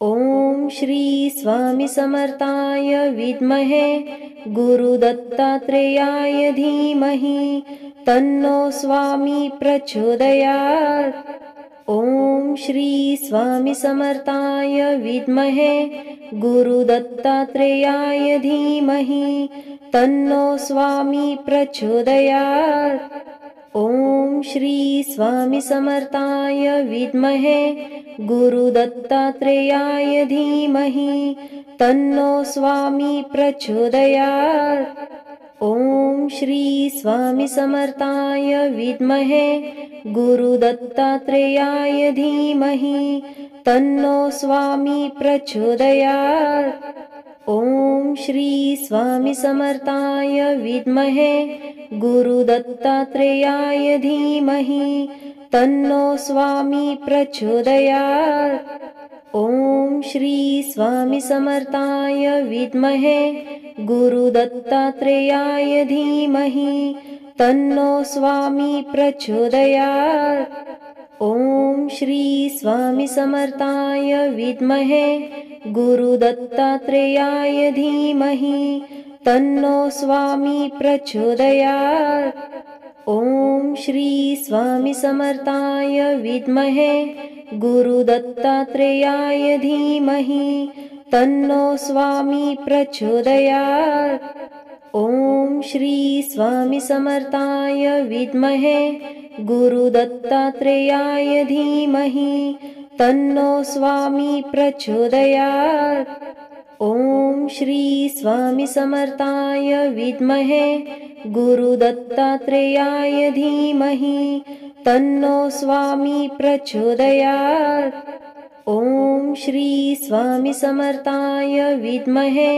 ॐ श्री स्वामी समर्थाय विद्महे गुरुदत्तात्रेयाय धीमहि तन्नो स्वामी प्रचोदयात्। ॐ श्री स्वामी समर्थाय विद्महे गुरुदत्तात्रेयाय धीमहि तन्नो स्वामी प्रचोदयात्। ॐ श्री स्वामी समर्थाय विद्महे गुरुदत्तात्रेयाय धीमहि तन्नो स्वामी प्रचोदयात्। ॐ श्री स्वामी समर्थाय विद्महे गुरुदत्तात्रेयाय धीमहि तन्नो स्वामी प्रचोदयात्। ॐ श्री स्वामी समर्थाय विद्महे गुरुदत्तात्रेयाय धीमहि तन्नो स्वामी प्रचोदयात्। ॐ श्री स्वामी समर्थाय विद्महे गुरुदत्तात्रेयाय धीमहि तन्नो स्वामी प्रचोदयात्। ॐ श्री स्वामी समर्थाय विद्महे गुरुदत्तात्रेयाय धीमहि तन्नो स्वामी प्रचोदयात्। ॐ श्री स्वामी समर्थाय विद्महे गुरुदत्तात्रेयाय धीमहि तन्नो स्वामी प्रचोदयात्। ॐ श्री स्वामी समर्थाय विद्महे गुरुदत्तात्रेयाय धीमहि तन्नो स्वामी प्रचोदयात्। ॐ श्री स्वामी समर्थाय विद्महे गुरुदत्तात्रेयाय धीमहि तन्नो स्वामी प्रचोदयात्। ॐ श्री स्वामी समर्थाय विद्महे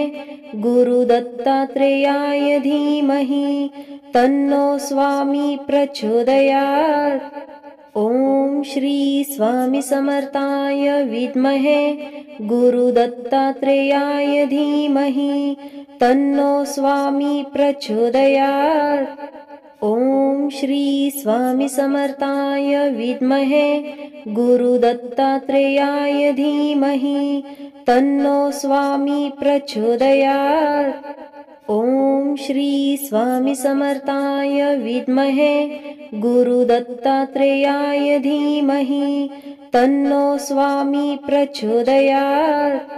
गुरुदत्तात्रेयाय धीमहि तन्नो स्वामी प्रचोदयात्। ॐ श्री स्वामी समर्थाय विद्महे गुरुदत्तात्रेयाय धीमहि तन्नो स्वामी प्रचोदयात्। ॐ श्री स्वामी समर्थाय विद्महे गुरुदत्तात्रेयाय धीमहि तन्नो स्वामी प्रचोदयात्। ॐ श्री स्वामी समर्थाय विद्महे गुरुदत्तात्रेयाय धीमहि तन्नो स्वामी प्रचोदयात्।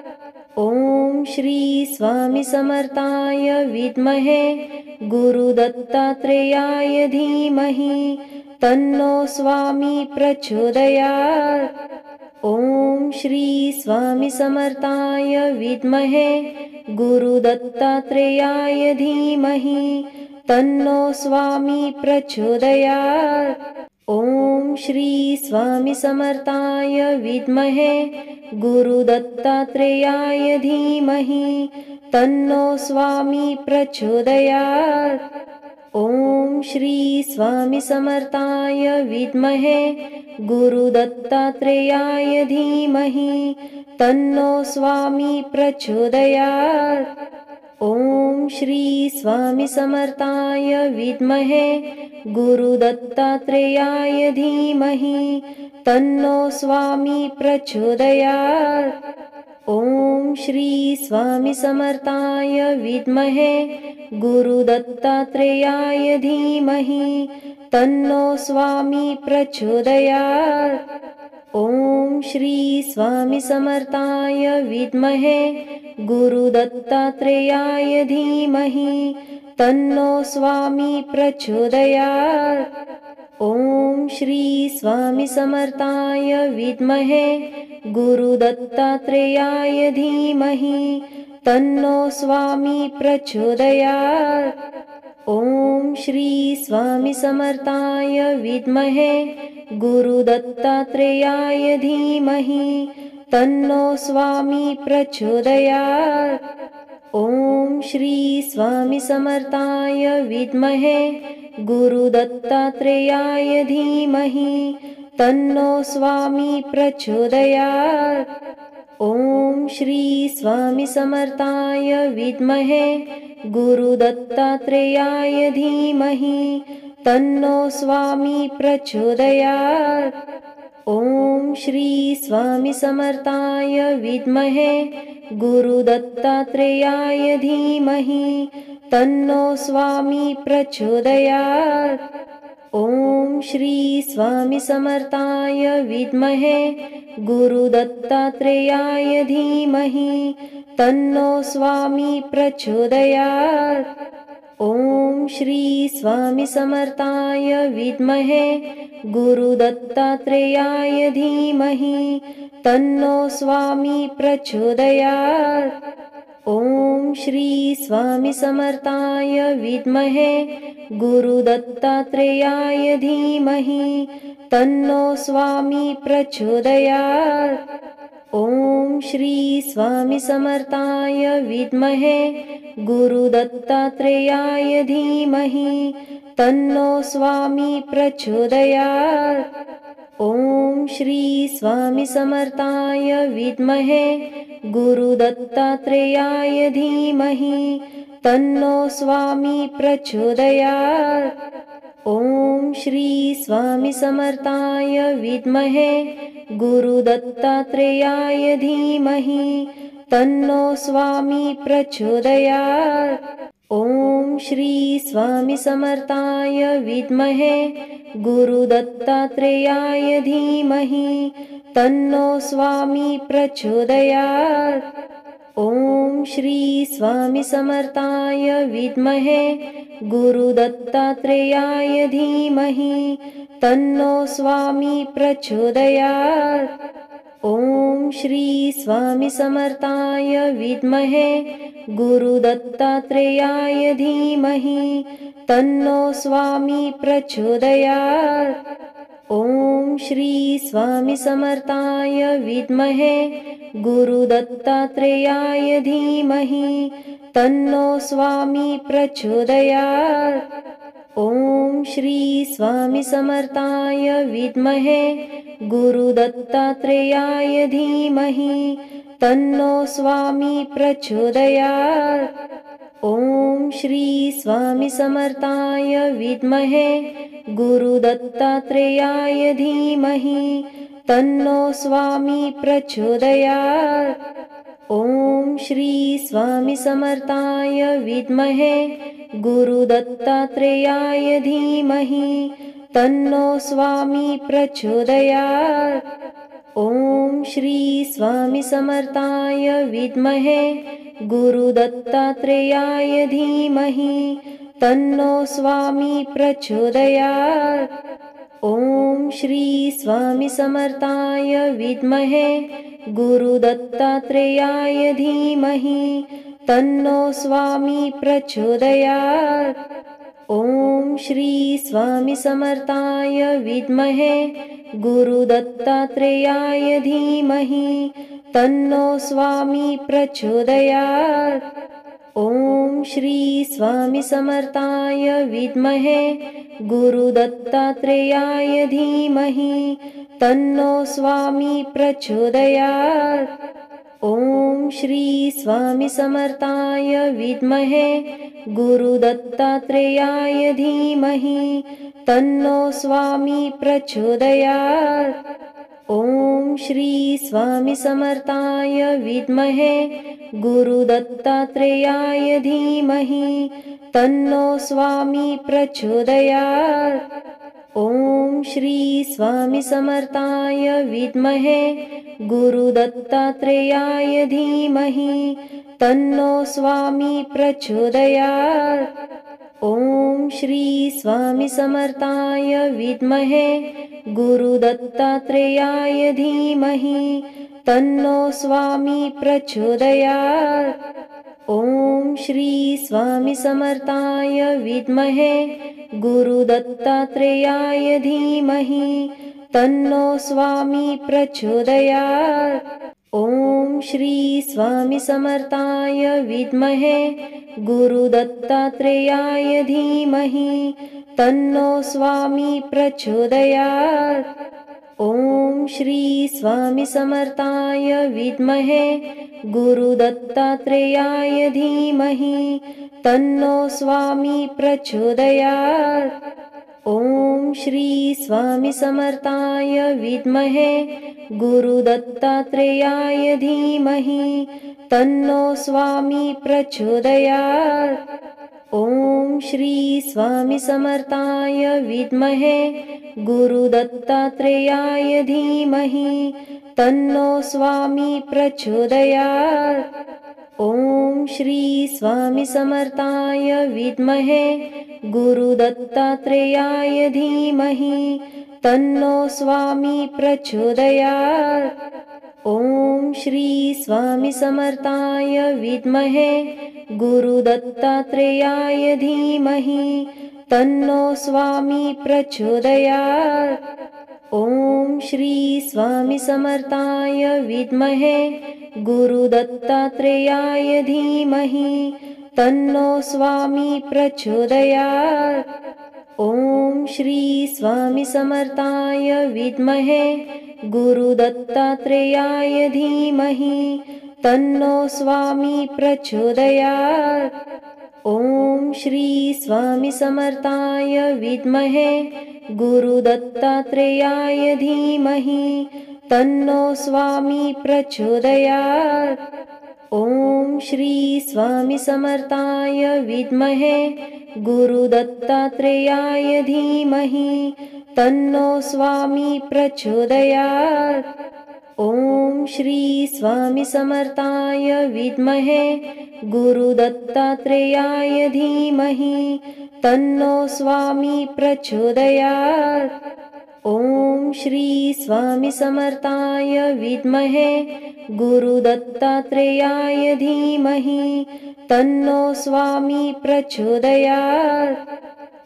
ॐ श्री स्वामी समर्थाय विद्महे गुरुदत्तात्रेयाय धीमहि तन्नो स्वामी प्रचोदयात्। ॐ श्री स्वामी समर्थाय विद्महे गुरुदत्तात्रेयाय धीमहि तन्नो स्वामी प्रचोदयात्। ॐ श्री स्वामी समर्थाय विद्महे गुरुदत्तात्रेयाय धीमहि तन्नो स्वामी प्रचोदयात्। ॐ श्री स्वामी समर्थाय विद्महे गुरुदत्तात्रेयाय धीमहि तन्नो स्वामी प्रचोदयात्। ॐ श्री स्वामी समर्थाय विद्महे गुरुदत्तात्रेयाय धीमहि तन्नो स्वामी प्रचोदयात्। ॐ श्री स्वामी समर्थाय विद्महे गुरुदत्तात्रेयाय धीमहि तन्नो स्वामी प्रचोदयात्। ॐ श्री स्वामी समर्थाय विद्महे गुरुदत्तात्रेयाय धीमहि तन्नो स्वामी प्रचोदयात्। ॐ श्री स्वामी समर्थाय विद्महे गुरुदत्तात्रेयाय धीमहि तन्नो स्वामी प्रचोदयात्। ॐ श्री स्वामी समर्थाय विद्महे गुरुदत्तात्रेयाय धीमहि तन्नो स्वामी प्रचोदयात्। ॐ श्री स्वामी समर्थाय विद्महे गुरुदत्तात्रेयाय धीमहि तन्नो स्वामी प्रचोदयात्। ॐ श्री स्वामी समर्थाय विद्महे गुरुदत्तात्रेयाय धीमहि तन्नो स्वामी प्रचोदयात्। ॐ श्री स्वामी समर्थाय विद्महे गुरुदत्तात्रेयाय धीमहि तन्नो स्वामी प्रचोदयात्। ॐ श्री स्वामी समर्थाय विद्महे गुरुदत्तात्रेयाय धीमहि तन्नो स्वामी प्रचोदयात्। ॐ श्री स्वामी समर्थाय विद्महे गुरुदत्तात्रेयाय धीमहि तन्नो स्वामी प्रचोदयात्। ॐ श्री स्वामी समर्थाय विद्महे गुरुदत्तात्रेयाय धीमहि तन्नो स्वामी प्रचोदयात्। ॐ श्री स्वामी समर्थाय विद्महे गुरुदत्तात्रेयाय धीमहि तन्नो स्वामी प्रचोदयात्। ॐ श्री स्वामी समर्थाय विद्महे गुरुदत्तात्रेयाय धीमहि तन्नो स्वामी प्रचोदयात्। ॐ श्री स्वामी समर्थाय विद्महे गुरुदत्तात्रेयाय धीमहि तन्नो स्वामी प्रचोदयात्। ॐ श्री स्वामी समर्थाय विद्महे गुरुदत्तात्रेयाय धीमहि तन्नो स्वामी प्रचोदयात्। ॐ श्री स्वामी समर्थाय विद्महे गुरुदत्तात्रेयाय धीमहि तन्नो स्वामी प्रचोदयात्। ॐ श्री स्वामी समर्थाय विद्महे गुरुदत्तात्रेयाय धीमहि तन्नो स्वामी प्रचोदयात्। ॐ श्री स्वामी समर्थाय विद्महे गुरुदत्तात्रेयाय धीमहि तन्नो स्वामी प्रचोदयात्। ॐ श्री स्वामी समर्थाय विद्महे गुरुदत्तात्रेयाय धीमहि तन्नो स्वामी प्रचोदयात्। ॐ श्री स्वामी समर्थाय विद्महे गुरुदत्तात्रेयाय धीमहि तन्नो स्वामी प्रचोदयात्। ॐ श्री स्वामी समर्थाय विद्महे गुरुदत्तात्रेयाय धीमहि तन्नो स्वामी प्रचोदयात्। ॐ श्री स्वामी समर्थाय विद्महे गुरुदत्तात्रेयाय धीमहि तन्नो स्वामी प्रचोदयात्। ॐ श्री स्वामी समर्थाय विद्महे गुरुदत्तात्रेयाय धीमहि तन्नो स्वामी प्रचोदयात्। ॐ श्री स्वामी समर्थाय विद्महे गुरुदत्तात्रेयाय धीमहि तन्नो स्वामी प्रचोदयात्। ॐ श्री स्वामी समर्थाय विद्महे गुरुदत्तात्रेयाय धीमहि तन्नो स्वामी प्रचोदयात्। ॐ श्री स्वामी समर्थाय विद्महे गुरुदत्तात्रेयाय धीमहि तन्नो स्वामी प्रचोदयात्। ॐ श्री स्वामी समर्थाय विद्महे गुरुदत्तात्रेयाय धीमहि तन्नो स्वामी प्रचोदयात्। ॐ श्री स्वामी समर्थाय विद्महे गुरुदत्तात्रेयाय धीमहि तन्नो स्वामी प्रचोदयात्। ॐ श्री स्वामी समर्थाय विद्महे गुरुदत्तात्रेयाय धीमहि तन्नो स्वामी प्रचोदयात्। ॐ श्री स्वामी समर्थाय विद्महे गुरुदत्तात्रेयाय धीमहि तन्नो स्वामी प्रचोदयात्। ॐ श्री स्वामी समर्थाय विद्महे गुरुदत्तात्रेयाय धीमहि तन्नो स्वामी प्रचोदयात्। ॐ श्री स्वामी समर्थाय विद्महे गुरुदत्तात्रेयाय धीमहि तन्नो स्वामी प्रचोदयात्। ॐ श्री स्वामी समर्थाय विद्महे गुरुदत्तात्रेयाय धीमहि तन्नो स्वामी प्रचोदयात्। ॐ श्री स्वामी समर्थाय विद्महे गुरुदत्तात्रेयाय धीमहि तन्नो स्वामी प्रचोदयात्। ॐ श्री स्वामी समर्थाय विद्महे गुरुदत्तात्रेयाय धीमहि तन्नो स्वामी प्रचोदयात्। ॐ श्री स्वामी समर्थाय विद्महे गुरुदत्तात्रेयाय धीमहि तन्नो स्वामी प्रचोदयात्। ॐ श्री स्वामी समर्थाय विद्महे गुरुदत्तात्रेयाय धीमहि तन्नो स्वामी प्रचोदयात्। ॐ श्री स्वामी समर्थाय विद्महे गुरुदत्तात्रेयाय धीमहि तन्नो स्वामी प्रचोदयात्। ॐ श्री स्वामी समर्थाय विद्महे गुरुदत्तात्रेयाय धीमहि तन्नो स्वामी प्रचोदयात्। ॐ श्री स्वामी समर्थाय विद्महे गुरुदत्तात्रेयाय धीमहि तन्नो स्वामी प्रचोदयात्। ॐ श्री स्वामी समर्थाय विद्महे गुरुदत्तात्रेयाय धीमहि तन्नो स्वामी प्रचोदयात्। ॐ श्री स्वामी समर्थाय विद्महे गुरुदत्तात्रेयाय धीमहि तन्नो स्वामी प्रचोदयात्।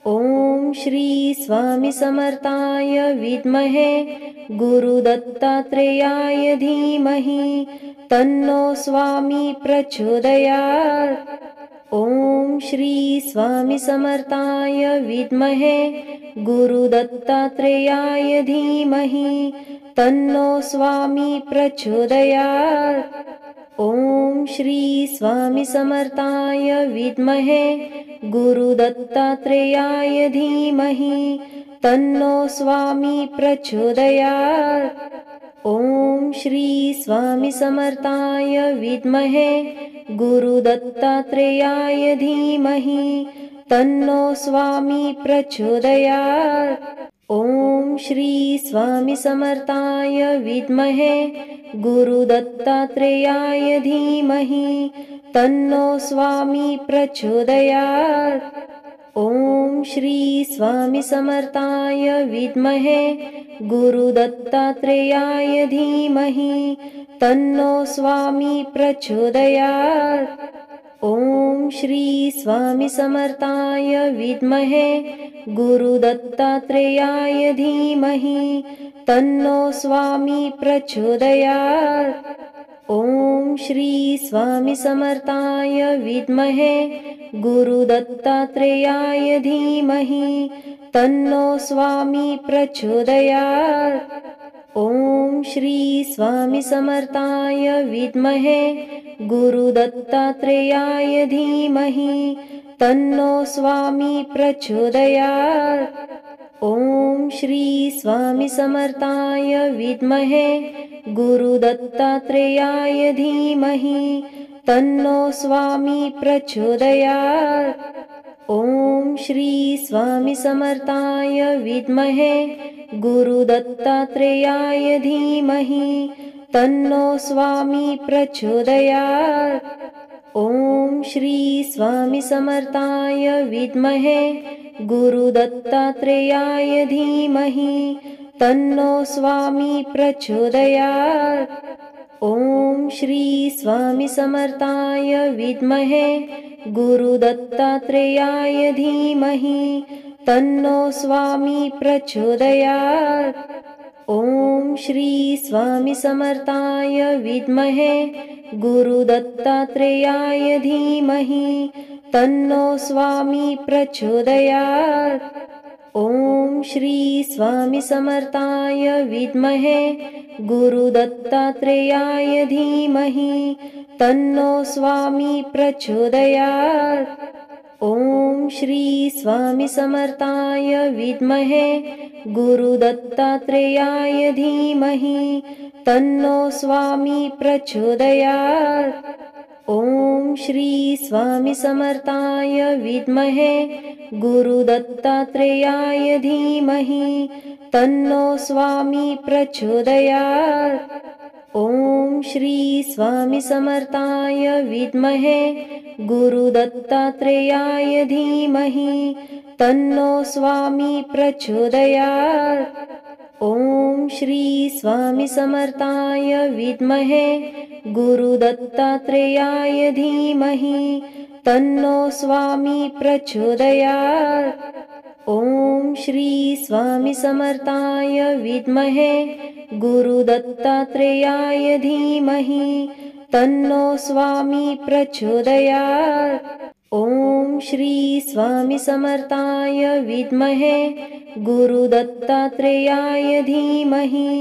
ॐ श्री स्वामी समर्थाय विद्महे गुरुदत्तात्रेयाय धीमहि तन्नो स्वामी प्रचोदयात्। ॐ श्री स्वामी समर्थाय विद्महे गुरुदत्तात्रेयाय धीमहि तन्नो स्वामी प्रचोदयात्। ॐ श्री स्वामी समर्थाय विद्महे गुरुदत्तात्रेयाय धीमहि तन्नो स्वामी प्रचोदयात्। ॐ श्री स्वामी समर्थाय विद्महे गुरुदत्तात्रेयाय धीमहि तन्नो स्वामी प्रचोदयात्। ॐ श्री स्वामी समर्थाय विद्महे गुरुदत्तात्रेयाय धीमहि तन्नो स्वामी प्रचोदयात्। ॐ श्री स्वामी समर्थाय विद्महे गुरुदत्तात्रेयाय धीमहि तन्नो स्वामी प्रचोदयात्। ॐ श्री स्वामी समर्थाय विद्महे गुरुदत्तात्रेयाय धीमहि तन्नो स्वामी प्रचोदयात्। ॐ श्री स्वामी समर्थाय विद्महे गुरुदत्तात्रेयाय धीमहि तन्नो स्वामी प्रचोदयात्। ॐ श्री स्वामी समर्थाय विद्महे गुरुदत्तात्रेयाय धीमहि तन्नो स्वामी प्रचोदयात्। ॐ श्री स्वामी समर्थाय विद्महे गुरुदत्तात्रेयाय धीमहि तन्नो स्वामी प्रचोदयात्। ॐ श्री स्वामी समर्थाय विद्महे गुरुदत्तात्रेयाय धीमहि तन्नो स्वामी प्रचोदयात्। ॐ श्री स्वामी समर्थाय विद्महे गुरुदत्तात्रेयाय धीमहि तन्नो स्वामी प्रचोदयात्। ॐ श्री स्वामी समर्थाय विद्महे गुरुदत्तात्रेयाय धीमहि तन्नो स्वामी प्रचोदयात्। ॐ श्री स्वामी समर्थाय विद्महे गुरुदत्तात्रेयाय धीमहि तन्नो स्वामी प्रचोदयात्। ॐ श्री स्वामी समर्थाय विद्महे गुरुदत्तात्रेयाय धीमहि तन्नो स्वामी प्रचोदयात्। ॐ श्री स्वामी समर्थाय विद्महे गुरुदत्तात्रेयाय धीमहि तन्नो स्वामी प्रचोदयात्। ॐ श्री स्वामी समर्थाय विद्महे गुरुदत्तात्रेयाय धीमहि तन्नो स्वामी प्रचोदयात्। ॐ श्री स्वामी समर्थाय विद्महे गुरुदत्तात्रेयाय धीमहि तन्नो स्वामी प्रचोदयात्। ॐ श्री स्वामी समर्थाय विद्महे गुरुदत्तात्रेयाय धीमहि तन्नो स्वामी प्रचोदयात्। ॐ श्री स्वामी समर्थाय विद्महे गुरुदत्तात्रेयाय धीमहि तन्नो स्वामी प्रचोदयात्। ॐ श्री स्वामी समर्थाय विद्महे गुरुदत्तात्रेयाय धीमहि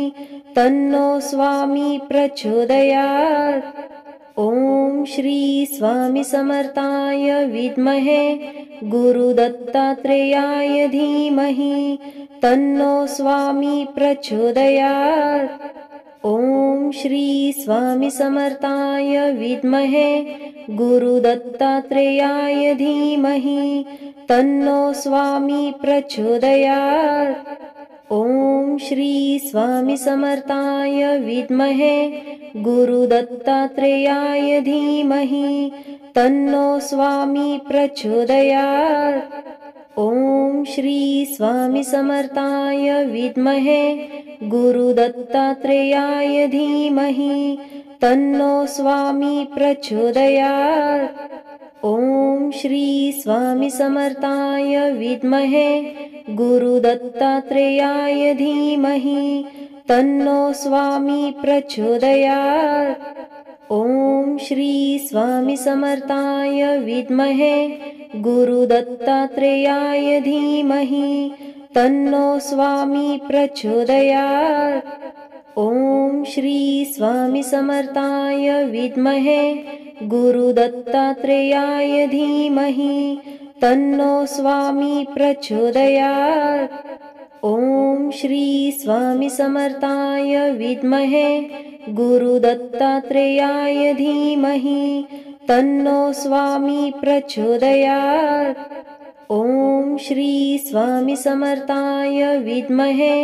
तन्नो स्वामी प्रचोदयात्। ॐ श्री स्वामी समर्थाय विद्महे गुरुदत्तात्रेयाय धीमहि तन्नो स्वामी प्रचोदयात्। ॐ श्री स्वामी समर्थाय विद्महे गुरुदत्तात्रेयाय धीमहि तन्नो स्वामी प्रचोदयात्। ॐ श्री स्वामी समर्थाय विद्महे गुरुदत्तात्रेयाय धीमहि तन्नो स्वामी प्रचोदयात्। ॐ श्री स्वामी समर्थाय विद्महे गुरुदत्तात्रेयाय धीमहि तन्नो स्वामी प्रचोदयात्। ॐ श्री स्वामी समर्थाय विद्महे गुरुदत्तात्रेयाय धीमहि तन्नो स्वामी प्रचोदयात्। ॐ श्री स्वामी समर्थाय विद्महे गुरुदत्तात्रेयाय धीमहि तन्नो स्वामी प्रचोदयात्। ॐ श्री स्वामी समर्थाय विद्महे गुरुदत्तात्रेयाय धीमहि तन्नो स्वामी प्रचोदयात्। ॐ श्री स्वामी समर्थाय विद्महे गुरुदत्तात्रेयाय धीमहि तन्नो स्वामी प्रचोदयात्। ॐ श्री स्वामी समर्थाय विद्महे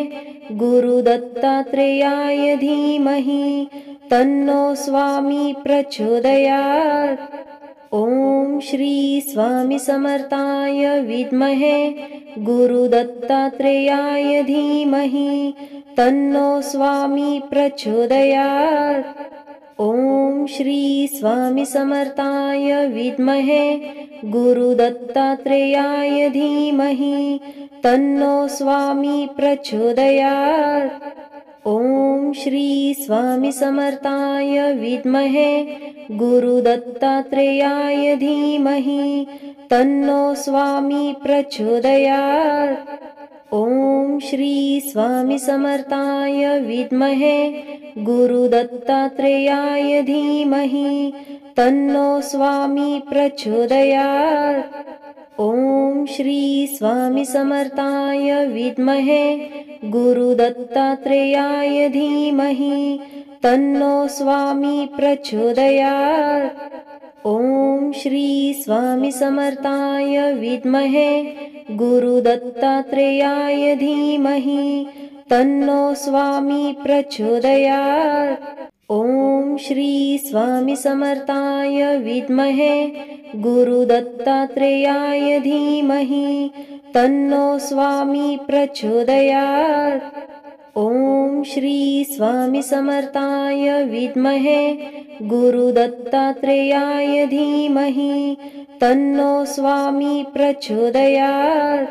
गुरुदत्तात्रेयाय धीमहि तन्नो स्वामी प्रचोदयात्। ॐ श्री स्वामी समर्थाय विद्महे गुरुदत्तात्रेयाय धीमहि तन्नो स्वामी प्रचोदयात्। ॐ श्री स्वामी समर्थाय विद्महे गुरुदत्तात्रेयाय धीमहि तन्नो स्वामी प्रचोदयात्। ॐ श्री स्वामी समर्थाय विद्महे गुरुदत्तात्रेयाय धीमहि तन्नो स्वामी प्रचोदयात्। ॐ श्री स्वामी समर्थाय विद्महे गुरुदत्तात्रेयाय धीमहि तन्नो स्वामी प्रचोदयात्। ॐ श्री स्वामी समर्थाय विद्महे गुरुदत्तात्रेयाय धीमहि तन्नो स्वामी प्रचोदयात्। ॐ श्री स्वामी समर्थाय विद्महे गुरुदत्तात्रेयाय धीमहि तन्नो स्वामी प्रचोदयात्। ॐ श्री स्वामी समर्थाय विद्महे गुरुदत्तात्रेयाय धीमहि तन्नो स्वामी प्रचोदयात्। ॐ श्री स्वामी समर्थाय विद्महे गुरुदत्तात्रेयाय धीमहि तन्नो स्वामी प्रचोदयात्।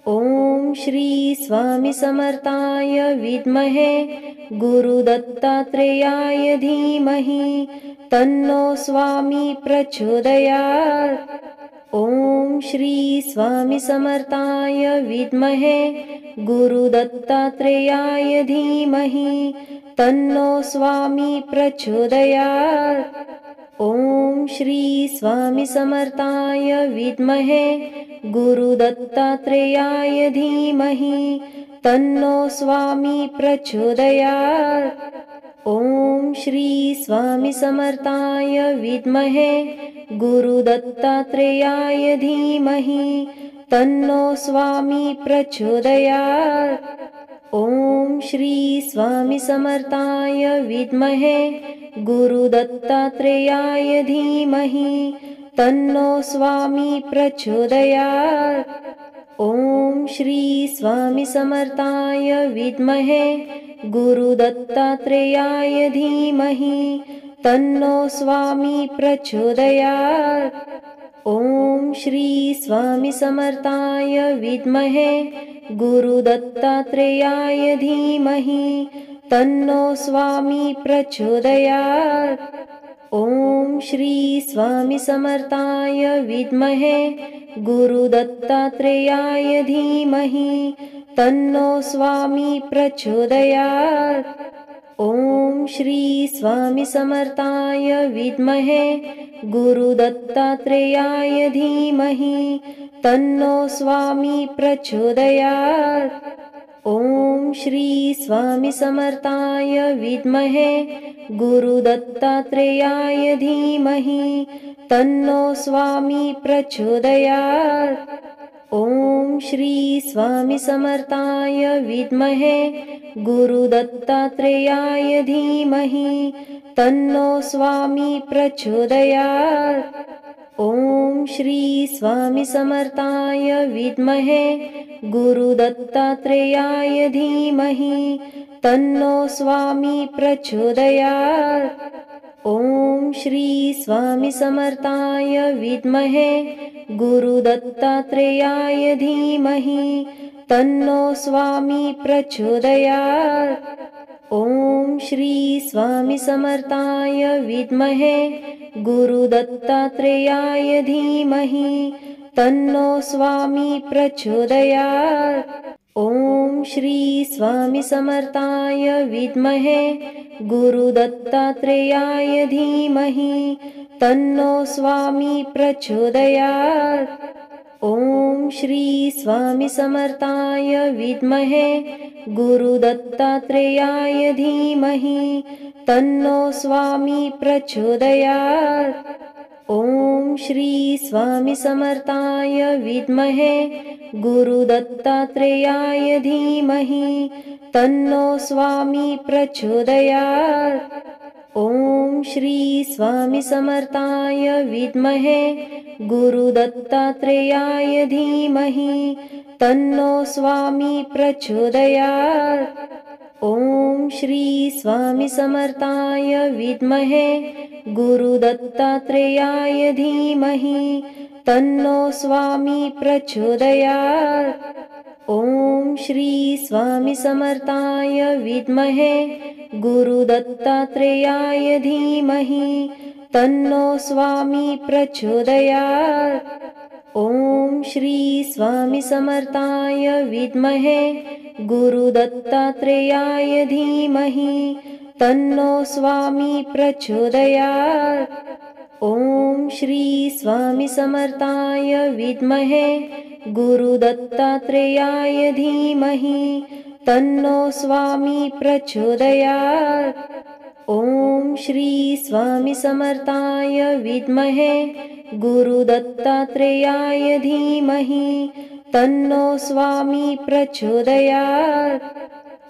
ॐ श्री स्वामी समर्थाय विद्महे गुरुदत्तात्रेयाय धीमहि तन्नो स्वामी प्रचोदयात्। ॐ श्री स्वामी समर्थाय विद्महे गुरुदत्तात्रेयाय धीमहि तन्नो स्वामी प्रचोदयात्। ॐ श्री स्वामी समर्थाय विद्महे गुरुदत्तात्रेयाय धीमहि तन्नो स्वामी प्रचोदयात्। ॐ श्री स्वामी समर्थाय विद्महे गुरुदत्तात्रेयाय धीमहि तन्नो स्वामी प्रचोदयात्। ॐ श्री स्वामी समर्थाय विद्महे गुरुदत्तात्रेयाय धीमहि तन्नो स्वामी प्रचोदयात्। ॐ श्री स्वामी समर्थाय विद्महे गुरुदत्तात्रेयाय धीमहि तन्नो स्वामी प्रचोदयात्। ॐ श्री स्वामी समर्थाय विद्महे गुरुदत्तात्रेयाय धीमहि तन्नो स्वामी प्रचोदयात्। ॐ श्री स्वामी समर्थाय विद्महे गुरुदत्तात्रेयाय धीमहि तन्नो स्वामी प्रचोदयात्। ॐ श्री स्वामी समर्थाय विद्महे गुरुदत्तात्रेयाय धीमहि तन्नो स्वामी प्रचोदयात्। ॐ श्री स्वामी समर्थाय विद्महे गुरुदत्तात्रेयाय धीमहि तन्नो स्वामी प्रचोदयात्। ॐ श्री स्वामी समर्थाय विद्महे गुरुदत्तात्रेयाय धीमहि तन्नो स्वामी प्रचोदयात्। ॐ श्री स्वामी समर्थाय विद्महे गुरुदत्तात्रेयाय धीमहि तन्नो स्वामी प्रचोदयात्। ॐ श्री स्वामी समर्थाय विद्महे गुरुदत्तात्रेयाय धीमहि तन्नो स्वामी प्रचोदयात्। ॐ श्री स्वामी समर्थाय विद्महे गुरुदत्तात्रेयाय धीमहि तन्नो स्वामी प्रचोदयात्। ॐ श्री स्वामी समर्थाय विद्महे गुरुदत्तात्रेयाय धीमहि तन्नो स्वामी प्रचोदयात्। ॐ श्री स्वामी समर्थाय विद्महे गुरुदत्तात्रेयाय धीमहि तन्नो स्वामी प्रचोदयात्। ॐ श्री स्वामी समर्थाय विद्महे गुरुदत्तात्रेयाय धीमहि तन्नो स्वामी प्रचोदयात्। ॐ श्री स्वामी समर्थाय विद्महे गुरुदत्तात्रेयाय धीमहि तन्नो स्वामी प्रचोदयात्। ॐ श्री स्वामी समर्थाय विद्महे गुरुदत्तात्रेयाय धीमहि तन्नो स्वामी प्रचोदयात्। ॐ श्री स्वामी समर्थाय विद्महे गुरुदत्तात्रेयाय धीमहि तन्नो स्वामी प्रचोदयात्। ॐ श्री स्वामी समर्थाय विद्महे गुरुदत्तात्रेयाय धीमहि तन्नो स्वामी प्रचोदयात्। ॐ श्री स्वामी समर्थाय विद्महे गुरुदत्तात्रेयाय धीमहि तन्नो स्वामी प्रचोदयात्। ॐ श्री स्वामी समर्थाय विद्महे गुरुदत्तात्रेयाय धीमहि तन्नो स्वामी प्रचोदयात्।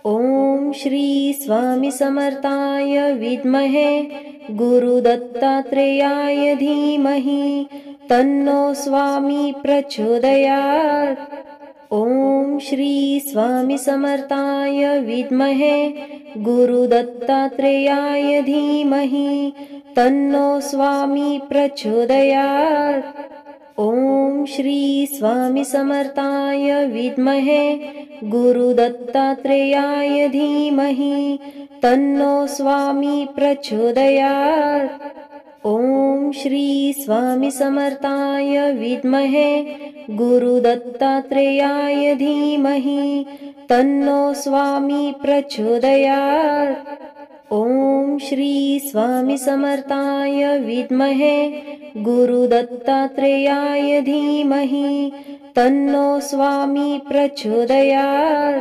ॐ श्री स्वामी समर्थाय विद्महे गुरुदत्तात्रेयाय धीमहि तन्नो स्वामी प्रचोदयात्। ॐ श्री स्वामी समर्थाय विद्महे गुरुदत्तात्रेयाय धीमहि तन्नो स्वामी प्रचोदयात्। ॐ श्री स्वामी समर्थाय विद्महे गुरुदत्तात्रेयाय धीमहि तन्नो स्वामी प्रचोदयात्। ॐ श्री स्वामी समर्थाय विद्महे गुरुदत्तात्रेयाय धीमहि तन्नो स्वामी प्रचोदयात्। ॐ श्री स्वामी समर्थाय विद्महे गुरुदत्तात्रेयाय धीमहि तन्नो स्वामी प्रचोदयात्।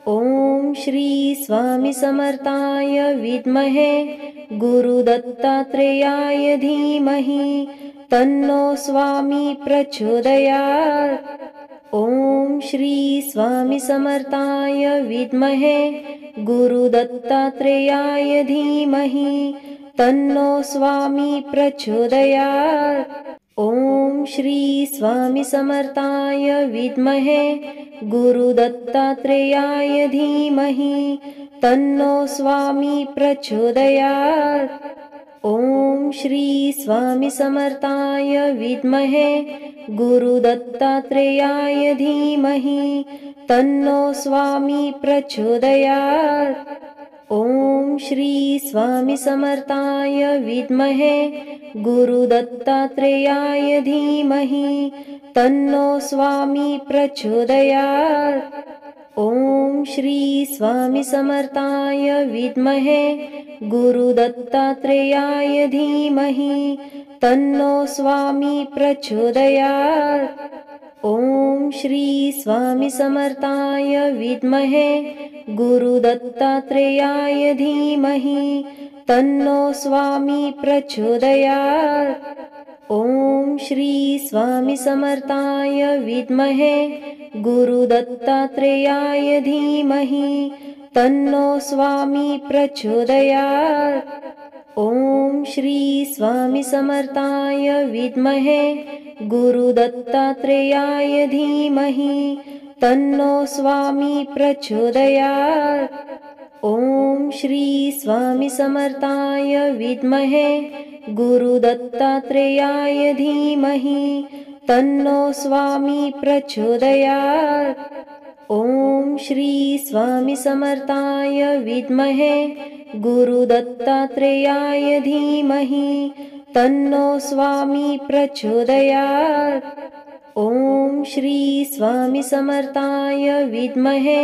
ॐ श्री स्वामी समर्थाय विद्महे गुरुदत्तात्रेयाय धीमहि तन्नो स्वामी प्रचोदयात्। ॐ श्री स्वामी समर्थाय विद्महे गुरुदत्तात्रेयाय धीमहि तन्नो स्वामी प्रचोदयात्। ॐ श्री स्वामी समर्थाय विद्महे गुरुदत्तात्रेयाय धीमहि तन्नो स्वामी प्रचोदयात्। ॐ श्री स्वामी समर्थाय विद्महे गुरुदत्तात्रेयाय धीमहि तन्नो स्वामी प्रचोदयात्। ॐ श्री स्वामी समर्थाय विद्महे गुरुदत्तात्रेयाय धीमहि तन्नो स्वामी प्रचोदयात्। ॐ श्री स्वामी समर्थाय विद्महे गुरुदत्तात्रेयाय धीमहि तन्नो स्वामी प्रचोदयात्। ॐ श्री स्वामी समर्थाय विद्महे गुरुदत्तात्रेयाय धीमहि तन्नो स्वामी प्रचोदयात्। ॐ श्री स्वामी समर्थाय विद्महे गुरुदत्तात्रेयाय धीमहि तन्नो स्वामी प्रचोदयात्। ॐ श्री स्वामी समर्थाय विद्महे गुरुदत्तात्रेयाय धीमहि तन्नो स्वामी प्रचोदयात्। ॐ श्री स्वामी समर्थाय विद्महे गुरुदत्तात्रेयाय धीमहि तन्नो स्वामी प्रचोदयात्। ॐ श्री स्वामी समर्थाय विद्महे गुरुदत्तात्रेयाय धीमहि तन्नो स्वामी प्रचोदयात्। ॐ श्री स्वामी समर्थाय विद्महे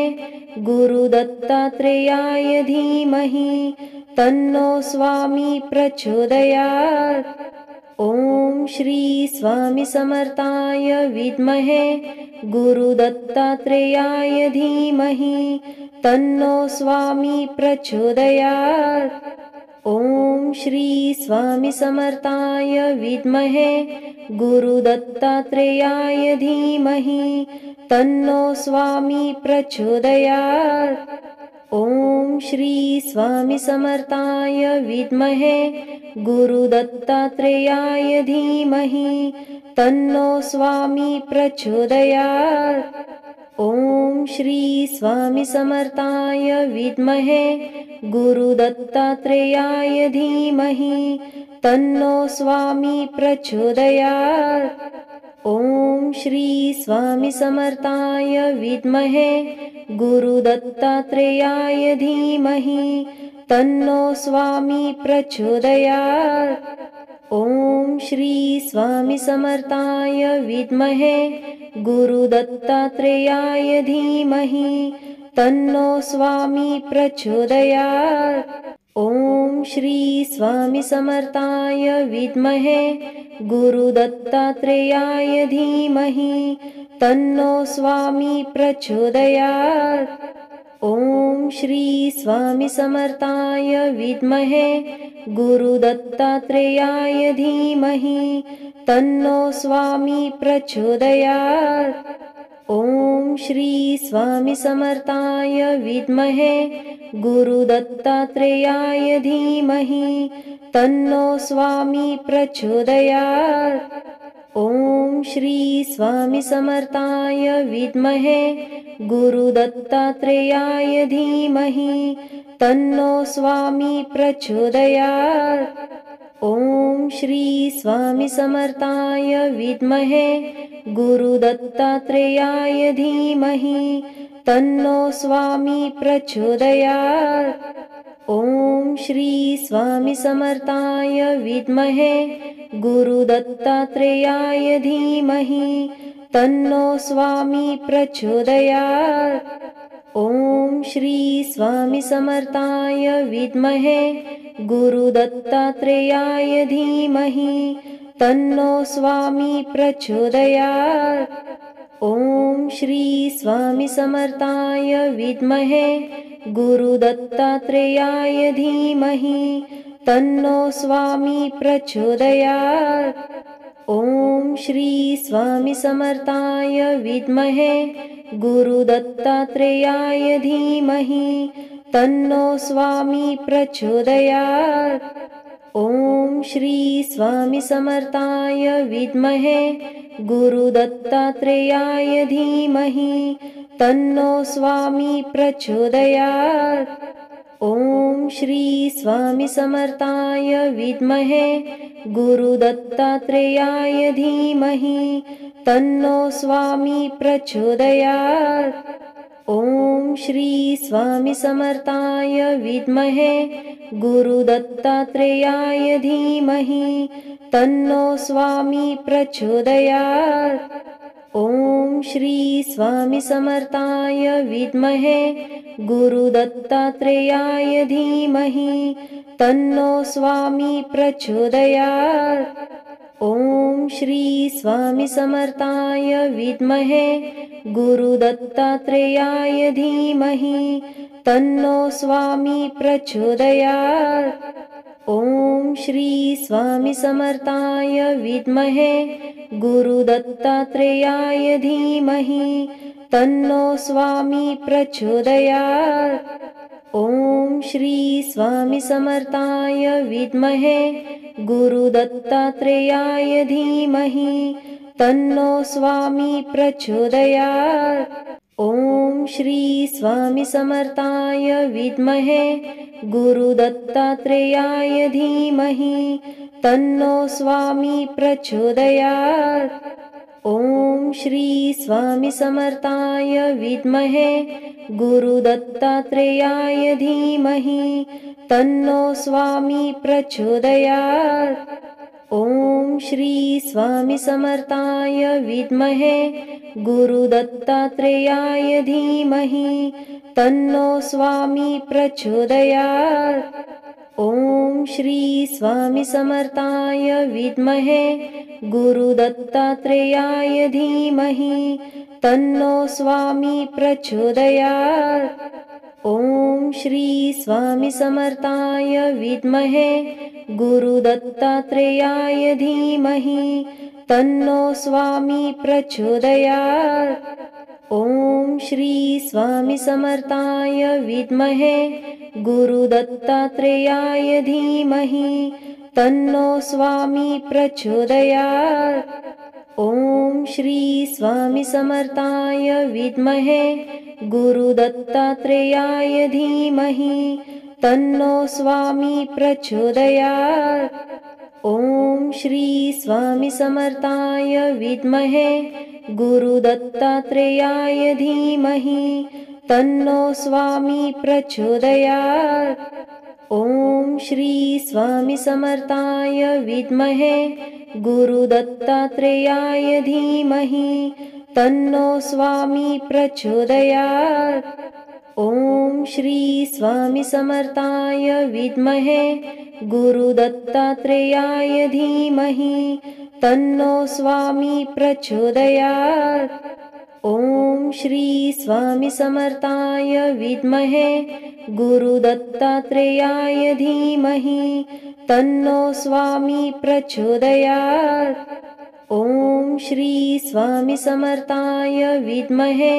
गुरुदत्तात्रेयाय धीमहि तन्नो स्वामी प्रचोदयात्। ॐ श्री स्वामी समर्थाय विद्महे गुरुदत्तात्रेयाय धीमहि तन्नो स्वामी प्रचोदयात्। ॐ श्री स्वामी समर्थाय विद्महे गुरुदत्तात्रेयाय धीमहि तन्नो स्वामी प्रचोदयात्। ॐ श्री स्वामी समर्थाय विद्महे गुरुदत्तात्रेयाय धीमहि तन्नो स्वामी प्रचोदयात्। ॐ श्री स्वामी समर्थाय विद्महे गुरुदत्तात्रेयाय धीमहि तन्नो स्वामी प्रचोदयात्। ॐ श्री स्वामी समर्थाय विद्महे गुरुदत्तात्रेयाय धीमहि तन्नो स्वामी प्रचोदयात्। ॐ श्री स्वामी समर्थाय विद्महे गुरुदत्तात्रेयाय धीमहि तन्नो स्वामी प्रचोदयात्। ॐ श्री स्वामी समर्थाय विद्महे गुरुदत्तात्रेयाय धीमहि तन्नो स्वामी प्रचोदयात्। ॐ श्री स्वामी समर्थाय विद्महे गुरुदत्तात्रेयाय धीमहि तन्नो स्वामी प्रचोदयात्। ॐ श्री स्वामी समर्थाय विद्महे गुरुदत्तात्रेयाय धीमहि तन्नो स्वामी प्रचोदयात्। ॐ श्री स्वामी समर्थाय विद्महे गुरुदत्तात्रेयाय धीमहि तन्नो स्वामी प्रचोदयात्। ॐ श्री स्वामी समर्थाय विद्महे गुरुदत्तात्रेयाय धीमहि तन्नो स्वामी प्रचोदयात्। ॐ श्री स्वामी समर्थाय विद्महे गुरुदत्तात्रेयाय धीमहि तन्नो स्वामी प्रचोदयात्। ॐ श्री स्वामी समर्थाय विद्महे गुरुदत्तात्रेयाय धीमहि तन्नो स्वामी प्रचोदयात्। ॐ श्री स्वामी समर्थाय विद्महे गुरुदत्तात्रेयाय धीमहि तन्नो स्वामी प्रचोदयात्। ॐ श्री स्वामी समर्थाय विद्महे गुरुदत्तात्रेयाय धीमहि तन्नो स्वामी प्रचोदयात्। ॐ श्री स्वामी समर्थाय विद्महे गुरुदत्तात्रेयाय धीमहि तन्नो स्वामी प्रचोदयात्। ॐ श्री स्वामी समर्थाय विद्महे गुरुदत्तात्रेयाय धीमहि तन्नो स्वामी प्रचोदयात्। ॐ श्री स्वामी समर्थाय विद्महे गुरुदत्तात्रेयाय धीमहि तन्नो स्वामी प्रचोदयात्। ॐ श्री स्वामी समर्थाय विद्महे गुरुदत्तात्रेयाय धीमहि तन्नो स्वामी प्रचोदयात्। ॐ श्री स्वामी समर्थाय विद्महे गुरुदत्तात्रेयाय धीमहि तन्नो स्वामी प्रचोदयात्। ॐ श्री स्वामी समर्थाय विद्महे गुरुदत्तात्रेयाय धीमहि तन्नो स्वामी प्रचोदयात्। ॐ श्री स्वामी समर्थाय विद्महे गुरुदत्तात्रेयाय धीमहि तन्नो स्वामी प्रचोदयात्। ॐ श्री स्वामी समर्थाय विद्महे गुरुदत्तात्रेयाय धीमहि तन्नो स्वामी प्रचोदयात्। ॐ श्री स्वामी समर्थाय विद्महे गुरुदत्तात्रेयाय धीमहि तन्नो स्वामी प्रचोदयात्। ॐ श्री स्वामी समर्थाय विद्महे गुरुदत्तात्रेयाय धीमहि तन्नो स्वामी प्रचोदयात्। ॐ श्री स्वामी समर्थाय विद्महे गुरुदत्तात्रेयाय धीमहि तन्नो स्वामी प्रचोदयात्। ॐ श्री स्वामी समर्थाय विद्महे गुरुदत्तात्रेयाय धीमहि तन्नो स्वामी प्रचोदयात्। ॐ श्री स्वामी समर्थाय विद्महे गुरुदत्तात्रेयाय धीमहि तन्नो स्वामी प्रचोदयात्। ॐ श्री स्वामी समर्थाय विद्महे गुरुदत्तात्रेयाय धीमहि तन्नो स्वामी प्रचोदयात्। ॐ श्री स्वामी समर्थाय विद्महे गुरुदत्तात्रेयाय धीमहि तन्नो स्वामी प्रचोदयात्। ॐ श्री स्वामी समर्थाय विद्महे गुरुदत्तात्रेयाय धीमहि तन्नो स्वामी प्रचोदयात्। ॐ श्री स्वामी समर्थाय विद्महे गुरुदत्तात्रेयाय धीमहि तन्नो स्वामी प्रचोदयात्। ॐ श्री स्वामी समर्थाय विद्महे गुरुदत्तात्रेयाय धीमहि तन्नो स्वामी प्रचोदयात्। ॐ श्री स्वामी समर्थाय विद्महे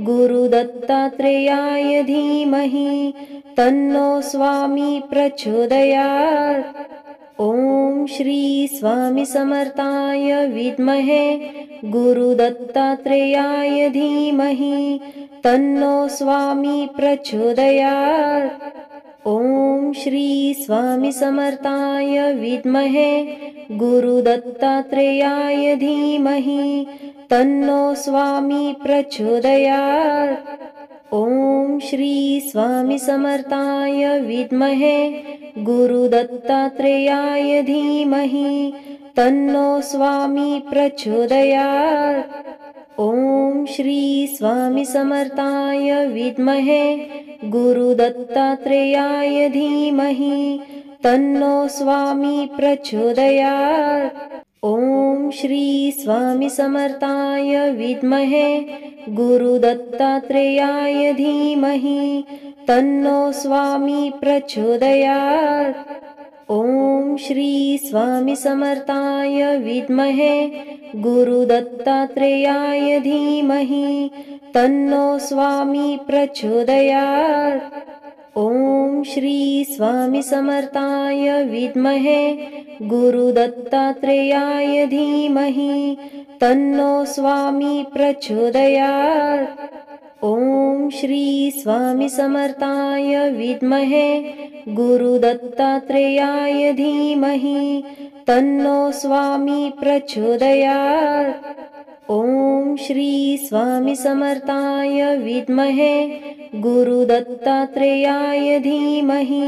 गुरुदत्तात्रेयाय धीमहि तन्नो स्वामी प्रचोदयात्। ॐ श्री स्वामी समर्थाय विद्महे गुरुदत्तात्रेयाय धीमहि तन्नो स्वामी प्रचोदयात्। ॐ श्री स्वामी समर्थाय विद्महे गुरुदत्तात्रेयाय धीमहि तन्नो स्वामी प्रचोदयात्। ॐ श्री स्वामी समर्थाय विद्महे गुरुदत्तात्रेयाय धीमहि तन्नो स्वामी प्रचोदयात्। ॐ श्री स्वामी समर्थाय विद्महे गुरुदत्तात्रेयाय धीमहि तन्नो स्वामी प्रचोदयात्। ॐ श्री स्वामी समर्थाय विद्महे गुरुदत्तात्रेयाय धीमहि तन्नो स्वामी प्रचोदयात्। ॐ श्री स्वामी समर्थाय विद्महे गुरुदत्तात्रेयाय धीमहि तन्नो स्वामी प्रचोदयात्। ॐ श्री स्वामी समर्थाय विद्महे गुरुदत्तात्रेयाय धीमहि तन्नो स्वामी प्रचोदयात्। ॐ श्री स्वामी समर्थाय विद्महे गुरुदत्तात्रेयाय धीमहि तन्नो स्वामी प्रचोदयात्। ॐ श्री स्वामी समर्थाय विद्महे गुरुदत्तात्रेयाय धीमहि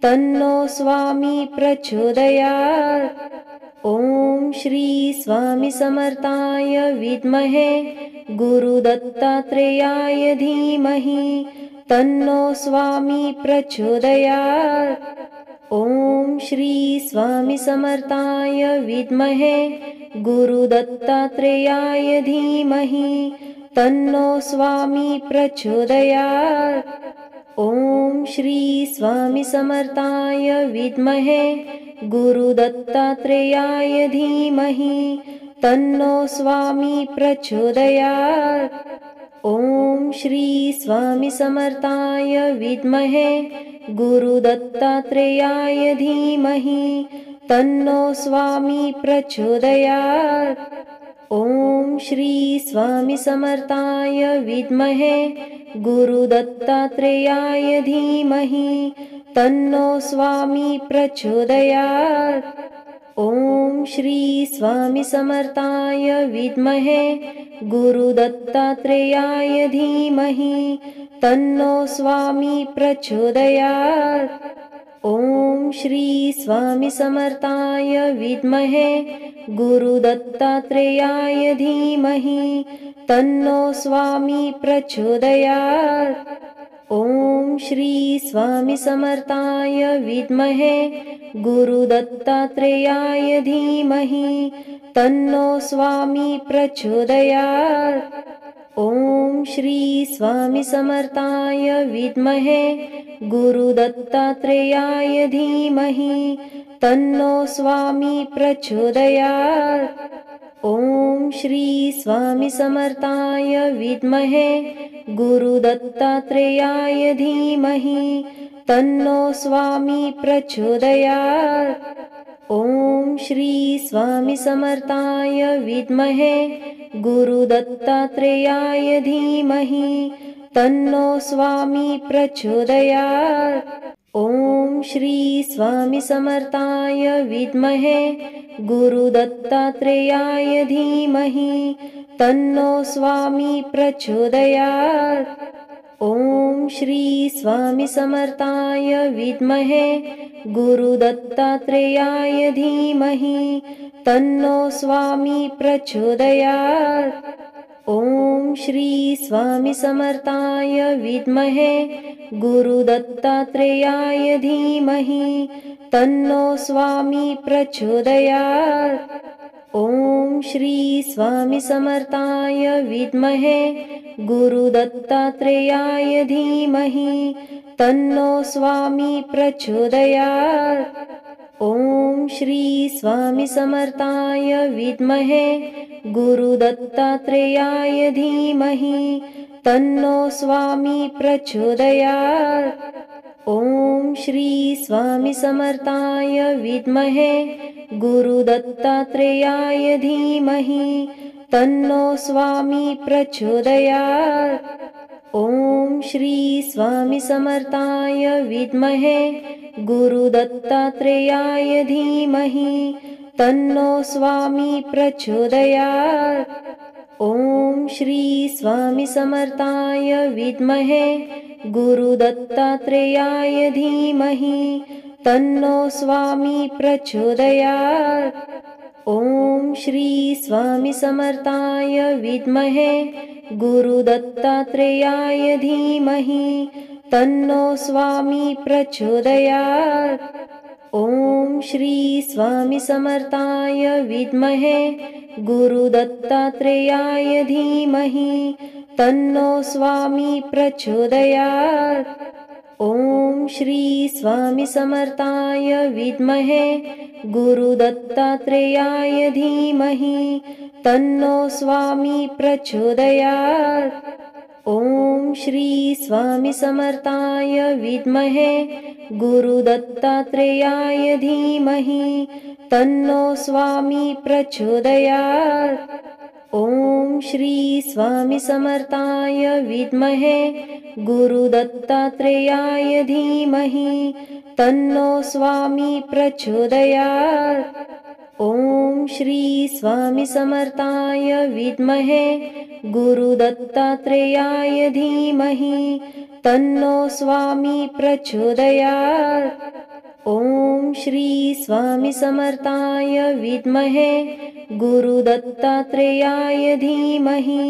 तन्नो स्वामी प्रचोदयात्। ॐ श्री स्वामी समर्थाय विद्महे गुरुदत्तात्रेयाय धीमहि तन्नो स्वामी प्रचोदयात्। ॐ श्री स्वामी समर्थाय विद्महे गुरुदत्तात्रेयाय धीमहि तन्नो स्वामी प्रचोदयात्। ॐ श्री स्वामी समर्थाय विद्महे गुरुदत्तात्रेयाय धीमहि तन्नो स्वामी प्रचोदयात्। ॐ श्री स्वामी समर्थाय विद्महे गुरुदत्तात्रेयाय धीमहि तन्नो स्वामी प्रचोदयात्। ॐ श्री स्वामी समर्थाय विद्महे गुरुदत्तात्रेयाय धीमहि तन्नो स्वामी प्रचोदयात्। ॐ श्री स्वामी समर्थाय विद्महे गुरुदत्तात्रेयाय धीमहि तन्नो स्वामी प्रचोदयात्। ॐ श्री स्वामी समर्थाय विद्महे गुरुदत्तात्रेयाय धीमहि तन्नो स्वामी प्रचोदयात्। ॐ श्री स्वामी समर्थाय विद्महे गुरुदत्तात्रेयाय धीमहि तन्नो स्वामी प्रचोदयात्। ॐ श्री स्वामी समर्थाय विद्महे गुरुदत्तात्रेयाय धीमहि तन्नो स्वामी प्रचोदयात्। ॐ श्री स्वामी समर्थाय विद्महे गुरुदत्तात्रेयाय धीमहि तन्नो स्वामी प्रचोदयात्। ॐ श्री स्वामी समर्थाय विद्महे गुरुदत्तात्रेयाय धीमहि तन्नो स्वामी प्रचोदयात्। ॐ श्री स्वामी समर्थाय विद्महे गुरुदत्तात्रेयाय धीमहि तन्नो स्वामी प्रचोदयात्। ॐ श्री स्वामी समर्थाय विद्महे गुरुदत्तात्रेयाय धीमहि तन्नो स्वामी प्रचोदयात्। ॐ श्री स्वामी समर्थाय विद्महे गुरुदत्तात्रेयाय धीमहि तन्नो स्वामी प्रचोदयात्। ॐ श्री स्वामी समर्थाय विद्महे गुरुदत्तात्रेयाय धीमहि तन्नो स्वामी प्रचोदयात्। ॐ श्री स्वामी समर्थाय विद्महे गुरुदत्तात्रेयाय धीमहि तन्नो स्वामी प्रचोदयात्। ॐ श्री स्वामी समर्थाय विद्महे गुरुदत्तात्रेयाय धीमहि तन्नो स्वामी प्रचोदयात्। ॐ श्री स्वामी समर्थाय विद्महे गुरुदत्तात्रेयाय धीमहि तन्नो स्वामी प्रचोदयात्। ॐ श्री स्वामी समर्थाय विद्महे गुरुदत्तात्रेयाय धीमहि तन्नो स्वामी प्रचोदयात्। ॐ श्री स्वामी समर्थाय विद्महे गुरुदत्तात्रेयाय धीमहि तन्नो स्वामी प्रचोदयात्। ॐ श्री स्वामी समर्थाय विद्महे गुरुदत्तात्रेयाय धीमहि तन्नो स्वामी प्रचोदयात्। ॐ श्री स्वामी समर्थाय विद्महे गुरुदत्तात्रेयाय धीमहि तन्नो स्वामी प्रचोदयात्। ॐ श्री स्वामी समर्थाय विद्महे गुरुदत्तात्रेयाय धीमहि तन्नो स्वामी प्रचोदयात्। ॐ श्री स्वामी समर्थाय विद्महे गुरुदत्तात्रेयाय धीमहि तन्नो स्वामी प्रचोदयात्। ॐ श्री स्वामी समर्थाय विद्महे गुरुदत्तात्रेयाय धीमहि तन्नो स्वामी प्रचोदयात्। ॐ श्री स्वामी समर्थाय विद्महे गुरुदत्तात्रेयाय धीमहि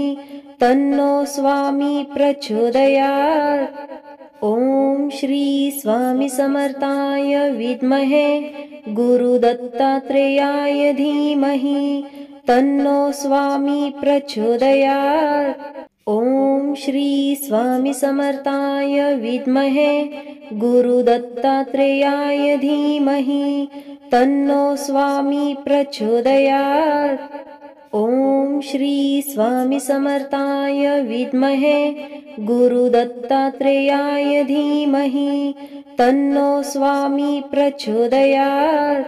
तन्नो स्वामी प्रचोदयात्। ॐ श्री स्वामी समर्थाय विद्महे गुरुदत्तात्रेयाय धीमहि तन्नो स्वामी प्रचोदयात्। ॐ श्री स्वामी समर्थाय विद्महे गुरुदत्तात्रेयाय धीमहि तन्नो स्वामी प्रचोदयात्। ॐ श्री स्वामी समर्थाय विद्महे गुरुदत्तात्रेयाय धीमहि तन्नो स्वामी प्रचोदयात्।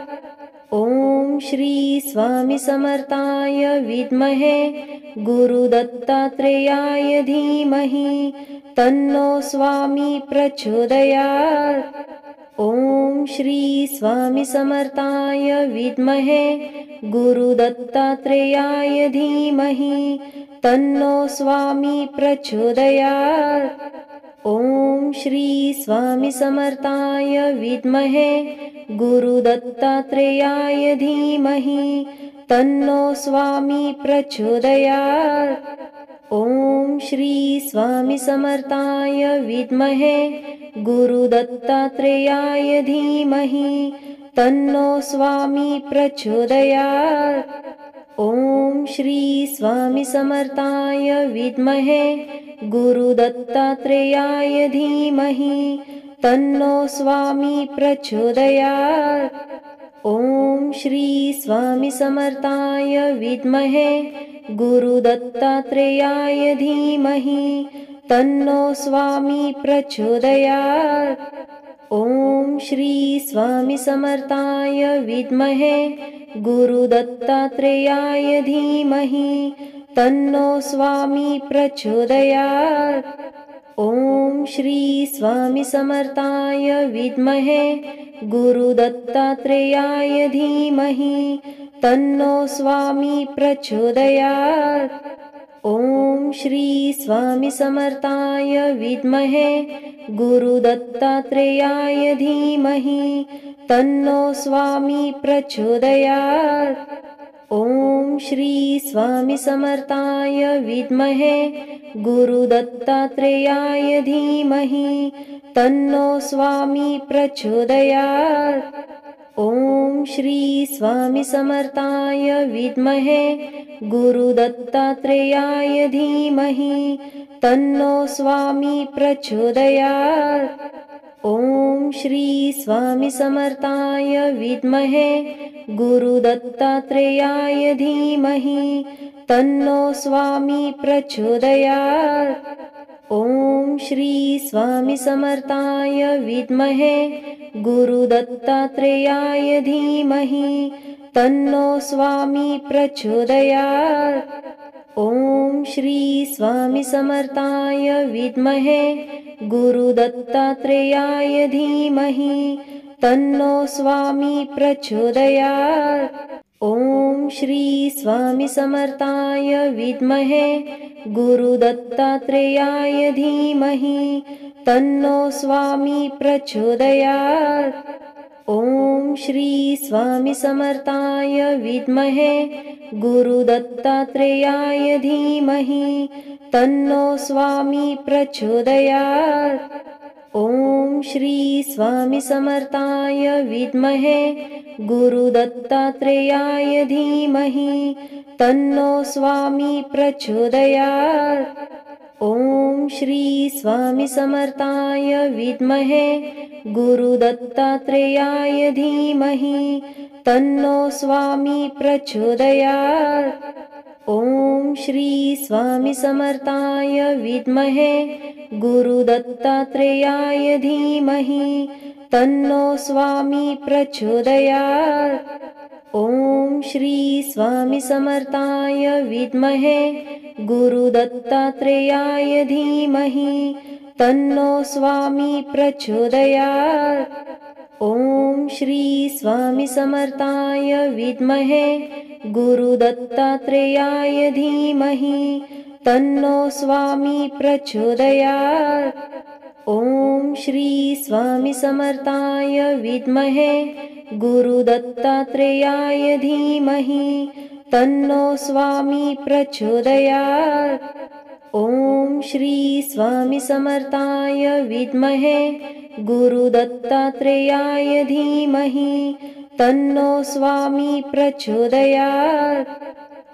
ॐ श्री स्वामी समर्थाय विद्महे गुरुदत्तात्रेयाय धीमहि तन्नो स्वामी प्रचोदयात्। ॐ श्री स्वामी समर्थाय विद्महे गुरुदत्तात्रेयाय धीमहि तन्नो स्वामी प्रचोदयात्। ॐ श्री स्वामी समर्थाय विद्महे गुरुदत्तात्रेयाय धीमहि तन्नो स्वामी प्रचोदयात्। ॐ श्री स्वामी समर्थाय विद्महे गुरुदत्तात्रेयाय धीमहि तन्नो स्वामी प्रचोदयात्। ॐ श्री स्वामी समर्थाय विद्महे गुरुदत्तात्रेयाय धीमहि तन्नो स्वामी प्रचोदयात्। ॐ श्री स्वामी समर्थाय विद्महे गुरुदत्तात्रेयाय धीमहि तन्नो स्वामी प्रचोदयात्। ॐ श्री स्वामी समर्थाय विद्महे गुरुदत्तात्रेयाय धीमहि तन्नो स्वामी प्रचोदयात्। ॐ श्री स्वामी समर्थाय विद्महे गुरुदत्तात्रेयाय धीमहि तन्नो स्वामी प्रचोदयात्। ॐ श्री स्वामी समर्थाय विद्महे गुरुदत्तात्रेयाय धीमहि तन्नो स्वामी प्रचोदयात्। ॐ श्री स्वामी समर्थाय विद्महे गुरुदत्तात्रेयाय धीमहि तन्नो स्वामी प्रचोदयात्। ॐ श्री स्वामी समर्थाय विद्महे गुरुदत्तात्रेयाय धीमहि तन्नो स्वामी प्रचोदयात्। ॐ श्री स्वामी समर्थाय विद्महे गुरुदत्तात्रेयाय धीमहि तन्नो स्वामी प्रचोदयात्। ॐ श्री स्वामी समर्थाय विद्महे गुरुदत्तात्रेयाय धीमहि तन्नो स्वामी प्रचोदयात्। ॐ श्री स्वामी समर्थाय विद्महे गुरुदत्तात्रेयाय धीमहि तन्नो स्वामी प्रचोदयात्। ॐ श्री स्वामी समर्थाय विद्महे गुरुदत्तात्रेयाय धीमहि तन्नो स्वामी प्रचोदयात्। ॐ श्री स्वामी समर्थाय विद्महे गुरुदत्तात्रेयाय धीमहि तन्नो स्वामी प्रचोदयात्। ॐ श्री स्वामी समर्थाय विद्महे गुरुदत्तात्रेयाय धीमहि तन्नो स्वामी प्रचोदयात्। ॐ श्री स्वामी समर्थाय विद्महे गुरुदत्तात्रेयाय धीमहि तन्नो स्वामी प्रचोदयात्। ॐ श्री स्वामी समर्थाय विद्महे गुरुदत्तात्रेयाय धीमहि तन्नो स्वामी प्रचोदयात्। ॐ श्री स्वामी समर्थाय विद्महे गुरुदत्तात्रेयाय धीमहि तन्नो स्वामी प्रचोदयात्। ॐ श्री स्वामी समर्थाय विद्महे गुरुदत्तात्रेयाय धीमहि तन्नो स्वामी प्रचोदयात्। ॐ श्री स्वामी समर्थाय विद्महे गुरुदत्तात्रेयाय धीमहि तन्नो स्वामी प्रचोदयात्। ॐ श्री स्वामी समर्थाय विद्महे गुरुदत्तात्रेयाय धीमहि तन्नो स्वामी प्रचोदयात्।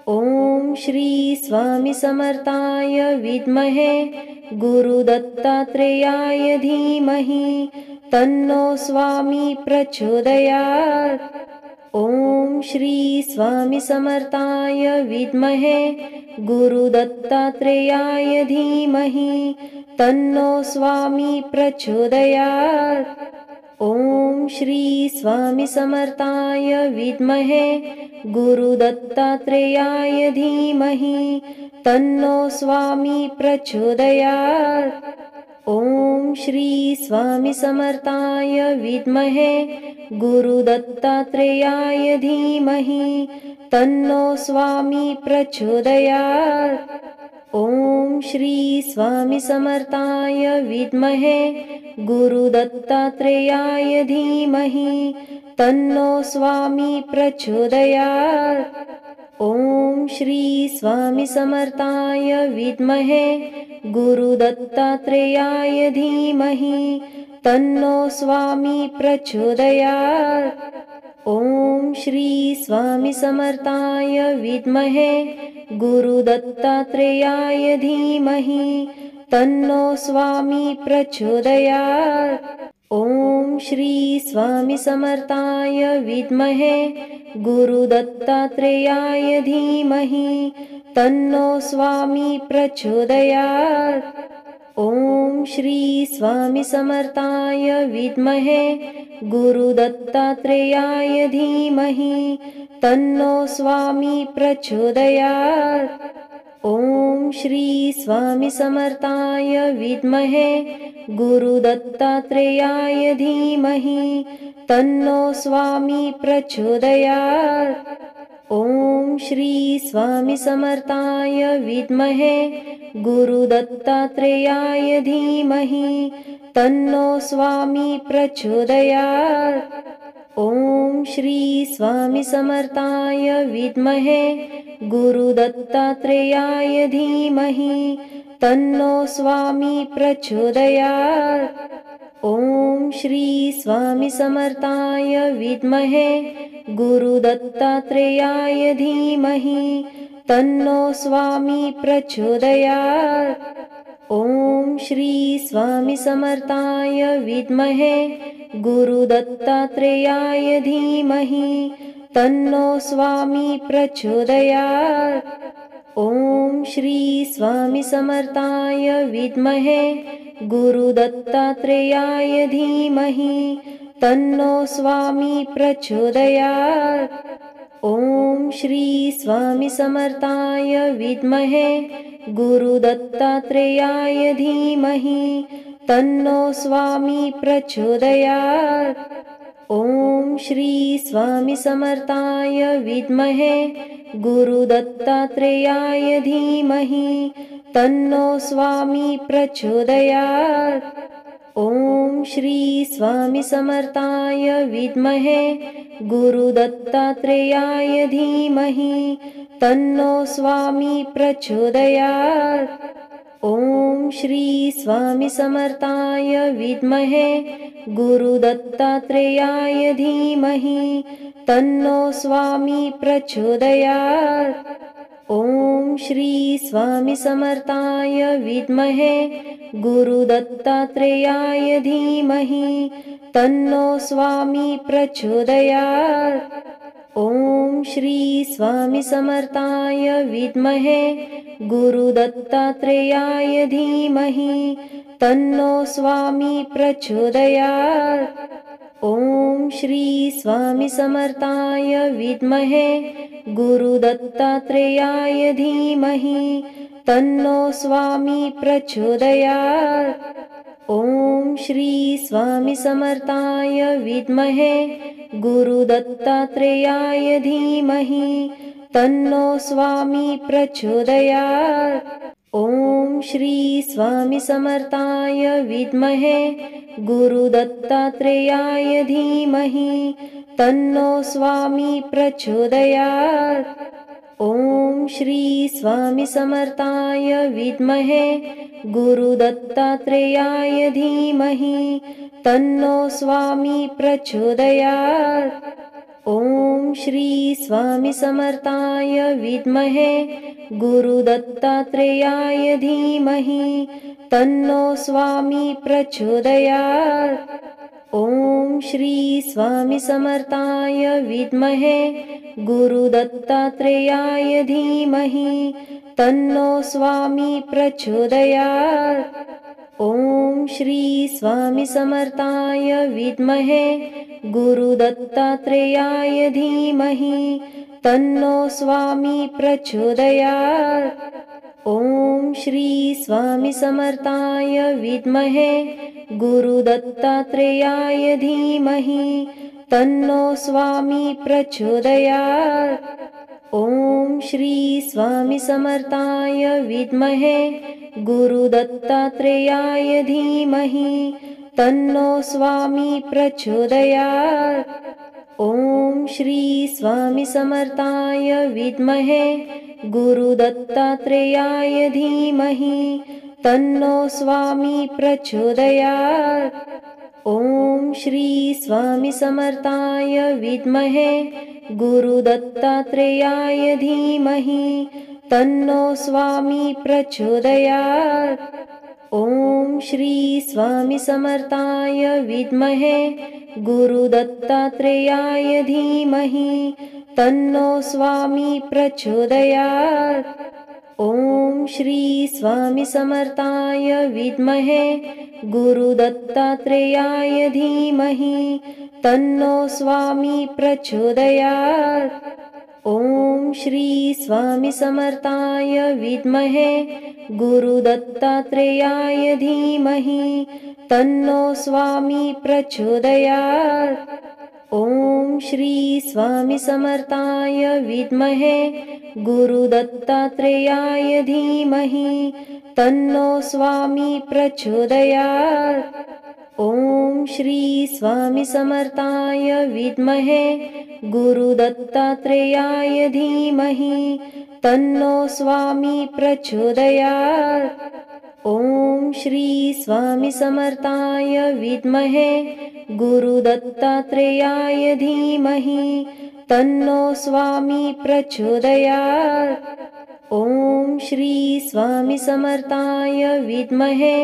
ॐ श्री स्वामी समर्थाय विद्महे गुरुदत्तात्रेयाय धीमहि तन्नो स्वामी प्रचोदयात्। ॐ श्री स्वामी समर्थाय विद्महे गुरुदत्तात्रेयाय धीमहि तन्नो स्वामी प्रचोदयात्। ॐ श्री स्वामी समर्थाय विद्महे गुरुदत्तात्रेयाय धीमहि तन्नो स्वामी प्रचोदयात्। ॐ श्री स्वामी समर्थाय विद्महे गुरुदत्तात्रेयाय धीमहि तन्नो स्वामी प्रचोदयात्। ॐ श्री स्वामी समर्थाय विद्महे गुरुदत्तात्रेयाय धीमहि तन्नो स्वामी प्रचोदयात्। ॐ श्री स्वामी समर्थाय विद्महे गुरुदत्तात्रेयाय धीमहि तन्नो स्वामी प्रचोदयात्। ॐ श्री स्वामी समर्थाय विद्महे गुरुदत्तात्रेयाय धीमहि तन्नो स्वामी प्रचोदयात्। ॐ श्री स्वामी समर्थाय विद्महे गुरुदत्तात्रेयाय धीमहि तन्नो स्वामी प्रचोदयात्। ॐ श्री स्वामी समर्थाय विद्महे गुरुदत्तात्रेयाय धीमहि तन्नो स्वामी प्रचोदयात्। ॐ श्री स्वामी समर्थाय विद्महे गुरुदत्तात्रेयाय धीमहि तन्नो स्वामी प्रचोदयात्। ॐ श्री स्वामी समर्थाय विद्महे गुरुदत्तात्रेयाय धीमहि तन्नो स्वामी प्रचोदयात्। ॐ श्री स्वामी समर्थाय विद्महे गुरुदत्तात्रेयाय धीमहि तन्नो स्वामी प्रचोदयात्। ॐ श्री स्वामी समर्थाय विद्महे गुरुदत्तात्रेयाय धीमहि तन्नो स्वामी प्रचोदयात्। ॐ श्री स्वामी समर्थाय विद्महे गुरुदत्तात्रेयाय धीमहि तन्नो स्वामी प्रचोदयात्। ॐ श्री स्वामी समर्थाय विद्महे गुरुदत्तात्रेयाय धीमहि तन्नो स्वामी प्रचोदयात्। ॐ श्री स्वामी समर्थाय विद्महे गुरुदत्तात्रेयाय धीमहि तन्नो स्वामी प्रचोदयात्। ॐ श्री स्वामी समर्थाय विद्महे गुरुदत्तात्रेयाय धीमहि तन्नो स्वामी प्रचोदयात्। ॐ श्री स्वामी समर्थाय विद्महे गुरुदत्तात्रेयाय धीमहि तन्नो स्वामी प्रचोदयात्। ॐ श्री स्वामी समर्थाय विद्महे गुरुदत्तात्रेयाय धीमहि तन्नो स्वामी प्रचोदयात्। ॐ श्री स्वामी समर्थाय विद्महे गुरुदत्तात्रेयाय धीमहि तन्नो स्वामी प्रचोदयात्। ॐ श्री स्वामी समर्थाय विद्महे गुरुदत्तात्रेयाय धीमहि तन्नो स्वामी प्रचोदयात्। ॐ श्री स्वामी समर्थाय विद्महे गुरुदत्तात्रेयाय धीमहि तन्नो स्वामी प्रचोदयात्। ॐ श्री स्वामी समर्थाय विद्महे गुरुदत्तात्रेयाय धीमहि तन्नो स्वामी प्रचोदयात्। ॐ श्री स्वामी समर्थाय विद्महे गुरुदत्तात्रेयाय धीमहि तन्नो स्वामी प्रचोदयात्। ॐ श्री स्वामी समर्थाय विद्महे गुरुदत्तात्रेयाय धीमहि तन्नो स्वामी प्रचोदयात्। ॐ श्री स्वामी समर्थाय विद्महे गुरुदत्तात्रेयाय धीमहि तन्नो स्वामी प्रचोदयात्। ॐ श्री स्वामी समर्थाय विद्महे गुरुदत्तात्रेयाय धीमहि तन्नो स्वामी प्रचोदयात्। ॐ श्री स्वामी समर्थाय विद्महे गुरुदत्तात्रेयाय धीमहि तन्नो स्वामी प्रचोदयात्। ॐ श्री स्वामी समर्थाय विद्महे गुरुदत्तात्रेयाय धीमहि तन्नो स्वामी प्रचोदयात्। ॐ श्री स्वामी समर्थाय विद्महे गुरुदत्तात्रेयाय धीमहि तन्नो स्वामी प्रचोदयात्। ॐ श्री स्वामी समर्थाय विद्महे गुरुदत्तात्रेयाय धीमहि तन्नो स्वामी प्रचोदयात्। ॐ श्री स्वामी समर्थाय विद्महे गुरुदत्तात्रेयाय धीमहि तन्नो स्वामी प्रचोदयात्। ॐ श्री स्वामी समर्थाय विद्महे गुरुदत्तात्रेयाय धीमहि तन्नो स्वामी प्रचोदयात्। ॐ श्री स्वामी समर्थाय विद्महे गुरुदत्तात्रेयाय धीमहि तन्नो स्वामी प्रचोदयात्। ॐ श्री स्वामी समर्थाय विद्महे गुरुदत्तात्रेयाय धीमहि तन्नो स्वामी प्रचोदयात्। ॐ श्री स्वामी समर्थाय विद्महे गुरुदत्तात्रेयाय धीमहि तन्नो स्वामी प्रचोदयात्। ॐ श्री स्वामी समर्थाय विद्महे गुरुदत्तात्रेयाय धीमहि तन्नो स्वामी प्रचोदयात्। ॐ श्री स्वामी समर्थाय विद्महे गुरुदत्तात्रेयाय धीमहि तन्नो स्वामी प्रचोदयात्। ॐ श्री स्वामी समर्थाय विद्महे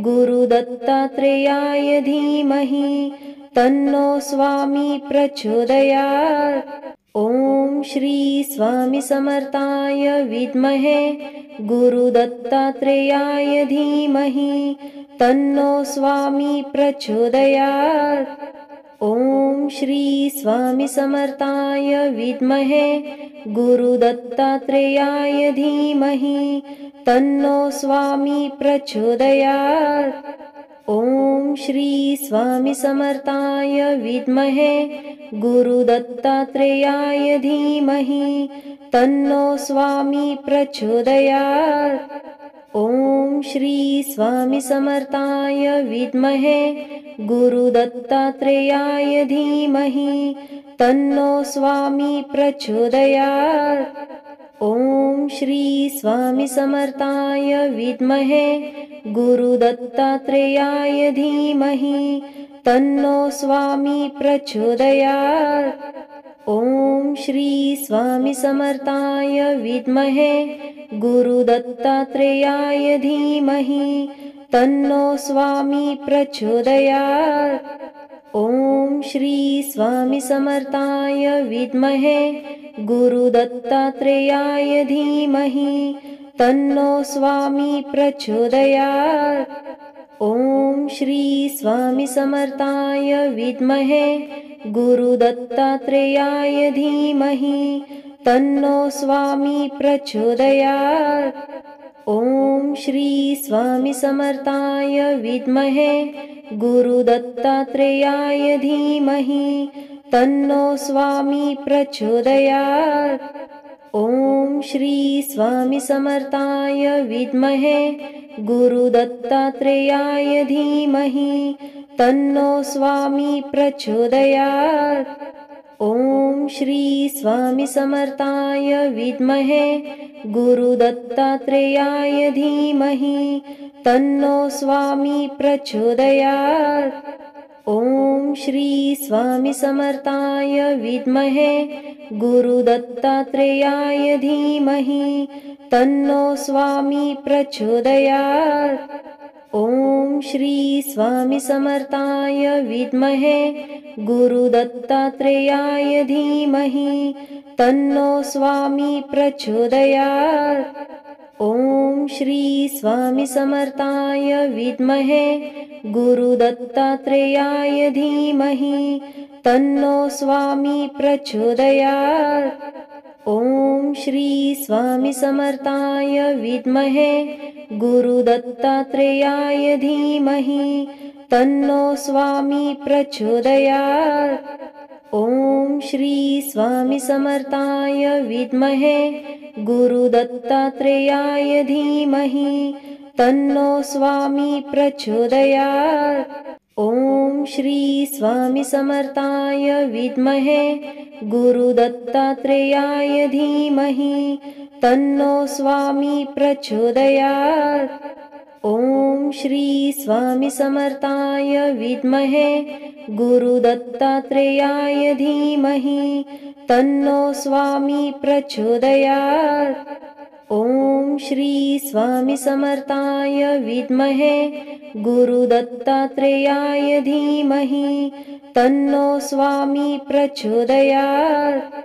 गुरुदत्तात्रेयाय धीमहि तन्नो स्वामी प्रचोदयात्। ॐ श्री स्वामी समर्थाय विद्महे गुरुदत्तात्रेयाय धीमहि तन्नो स्वामी प्रचोदयात्। ॐ श्री स्वामी समर्थाय विद्महे गुरुदत्तात्रेयाय धीमहि तन्नो स्वामी प्रचोदयात्। ॐ श्री स्वामी समर्थाय विद्महे गुरुदत्तात्रेयाय धीमहि तन्नो स्वामी प्रचोदयात्। ॐ श्री स्वामी समर्थाय विद्महे गुरुदत्तात्रेयाय धीमहि तन्नो स्वामी प्रचोदयात्। ॐ श्री स्वामी समर्थाय विद्महे गुरुदत्तात्रेयाय धीमहि तन्नो स्वामी प्रचोदयात्। ॐ श्री स्वामी समर्थाय विद्महे गुरुदत्तात्रेयाय धीमहि तन्नो स्वामी प्रचोदयात्। ॐ श्री स्वामी समर्थाय विद्महे गुरुदत्तात्रेयाय धीमहि तन्नो स्वामी प्रचोदयात्। ॐ श्री स्वामी समर्थाय विद्महे गुरुदत्तात्रेयाय धीमहि तन्नो स्वामी प्रचोदयात्। ॐ श्री स्वामी समर्थाय विद्महे गुरुदत्तात्रेयाय धीमहि तन्नो स्वामी प्रचोदयात्। ॐ श्री स्वामी समर्थाय विद्महे गुरुदत्तात्रेयाय धीमहि तन्नो स्वामी प्रचोदयात्। ॐ श्री स्वामी समर्थाय विद्महे गुरुदत्तात्रेयाय धीमहि तन्नो स्वामी प्रचोदयात्। ॐ श्री स्वामी समर्थाय विद्महे गुरुदत्तात्रेयाय धीमहि तन्नो स्वामी प्रचोदयात्। ॐ श्री स्वामी समर्थाय विद्महे गुरुदत्तात्रेयाय धीमहि तन्नो स्वामी प्रचोदयात्। ॐ श्री स्वामी समर्थाय विद्महे गुरुदत्तात्रेयाय धीमहि तन्नो स्वामी प्रचोदयात्। ॐ श्री स्वामी समर्थाय विद्महे गुरुदत्तात्रेयाय धीमहि तन्नो स्वामी प्रचोदयात्। ॐ श्री स्वामी समर्थाय विद्महे गुरुदत्तात्रेयाय धीमहि तन्नो स्वामी प्रचोदयात्। ॐ श्री स्वामी समर्थाय विद्महे गुरुदत्तात्रेयाय धीमहि तन्नो स्वामी प्रचोदयात्। ॐ श्री स्वामी समर्थाय विद्महे गुरुदत्तात्रेयाय धीमहि तन्नो स्वामी प्रचोदयात्। ॐ श्री स्वामी समर्थाय विद्महे गुरुदत्तात्रेयाय धीमहि तन्नो स्वामी प्रचोदयात्।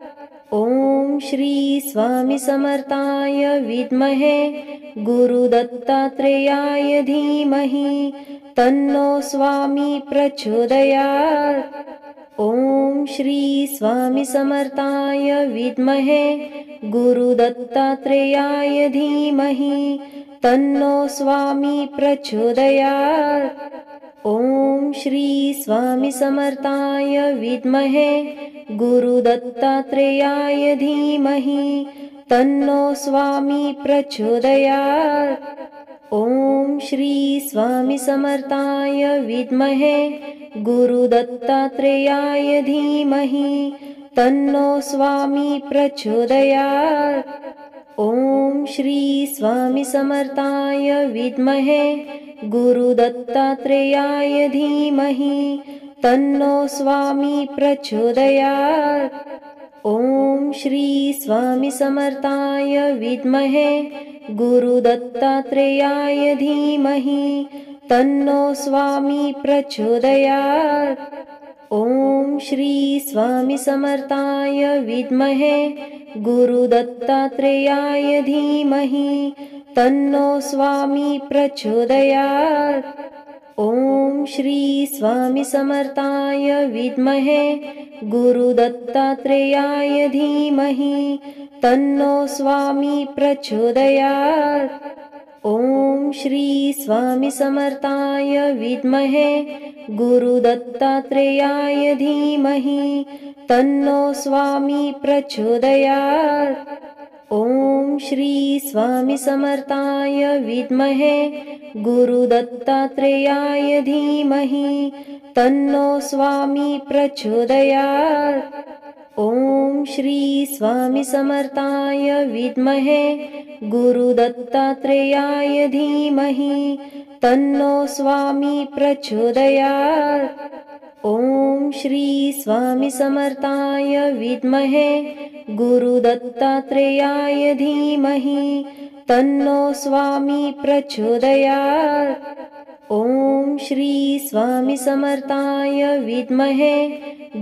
ॐ श्री स्वामी समर्थाय विद्महे गुरुदत्तात्रेयाय धीमहि तन्नो स्वामी प्रचोदयात्। ॐ श्री स्वामी समर्थाय विद्महे गुरुदत्तात्रेयाय धीमहि तन्नो स्वामी प्रचोदयात्। ॐ श्री स्वामी समर्थाय विद्महे गुरुदत्तात्रेयाय धीमहि तन्नो स्वामी प्रचोदयात्। ॐ श्री स्वामी समर्थाय विद्महे गुरुदत्तात्रेयाय धीमहि तन्नो स्वामी प्रचोदयात्। ॐ श्री स्वामी समर्थाय विद्महे गुरुदत्तात्रेयाय धीमहि तन्नो स्वामी प्रचोदयात्। ॐ श्री स्वामी समर्थाय विद्महे गुरुदत्तात्रेयाय धीमहि तन्नो स्वामी प्रचोदयात्। ॐ श्री स्वामी समर्थाय विद्महे गुरुदत्तात्रेयाय धीमहि तन्नो स्वामी प्रचोदयात्। ॐ श्री स्वामी समर्थाय विद्महे गुरुदत्तात्रेयाय धीमहि तन्नो स्वामी प्रचोदयात्। ॐ श्री स्वामी समर्थाय विद्महे गुरुदत्तात्रेयाय धीमहि तन्नो स्वामी प्रचोदयात्। ॐ श्री स्वामी समर्थाय विद्महे गुरुदत्तात्रेयाय धीमहि तन्नो स्वामी प्रचोदयात्। ॐ श्री स्वामी समर्थाय विद्महे गुरुदत्तात्रेयाय धीमहि तन्नो स्वामी प्रचोदयात्। ॐ श्री स्वामी समर्थाय विद्महे गुरुदत्तात्रेयाय धीमहि तन्नो स्वामी प्रचोदयात्। ॐ श्री स्वामी समर्थाय विद्महे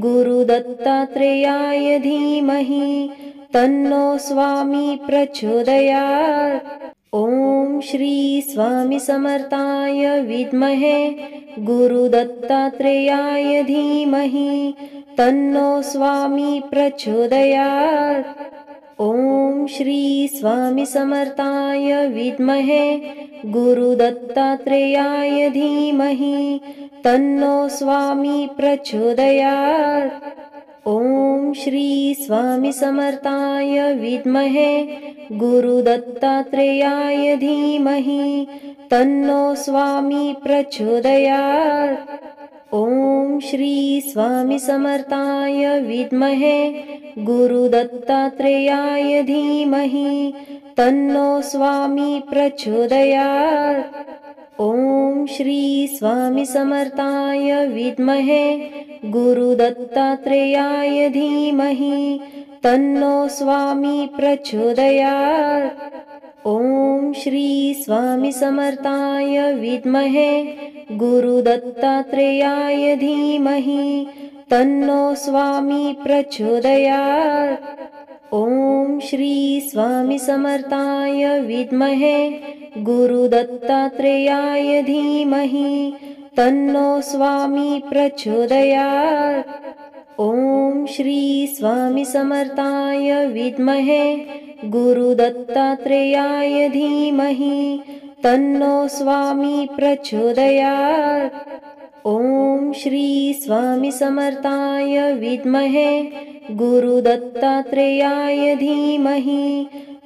गुरुदत्तात्रेयाय धीमहि तन्नो स्वामी प्रचोदयात्। ॐ श्री स्वामी समर्थाय विद्महे गुरुदत्तात्रेयाय धीमहि तन्नो स्वामी प्रचोदयात्। ॐ श्री स्वामी समर्थाय विद्महे गुरुदत्तात्रेयाय धीमहि तन्नो स्वामी प्रचोदयात्। ॐ श्री स्वामी समर्थाय विद्महे गुरुदत्तात्रेयाय धीमहि तन्नो स्वामी प्रचोदयात्। ॐ श्री स्वामी समर्थाय विद्महे गुरुदत्तात्रेयाय धीमहि तन्नो स्वामी प्रचोदयात्। ॐ श्री स्वामी समर्थाय विद्महे गुरुदत्तात्रेयाय धीमहि तन्नो स्वामी प्रचोदयात्। ॐ श्री स्वामी समर्थाय विद्महे गुरुदत्तात्रेयाय धीमहि तन्नो स्वामी प्रचोदयात्। ॐ श्री स्वामी समर्थाय विद्महे गुरुदत्तात्रेयाय धीमहि तन्नो स्वामी प्रचोदयात्। ॐ श्री स्वामी समर्थाय विद्महे गुरुदत्तात्रेयाय धीमहि तन्नो स्वामी प्रचोदयात्। ॐ श्री स्वामी समर्थाय विद्महे गुरुदत्तात्रेयाय धीमहि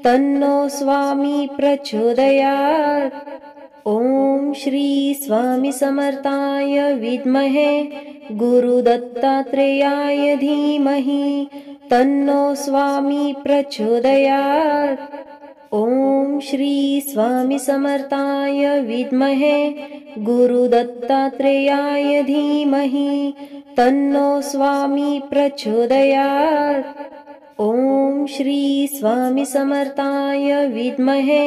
तन्नो स्वामी प्रचोदयात्। ॐ श्री स्वामी समर्थाय विद्महे गुरुदत्तात्रेयाय धीमहि तन्नो स्वामी प्रचोदयात्। ॐ श्री स्वामी समर्थाय विद्महे गुरुदत्तात्रेयाय धीमहि तन्नो स्वामी प्रचोदयात्। ॐ श्री स्वामी समर्थाय विद्महे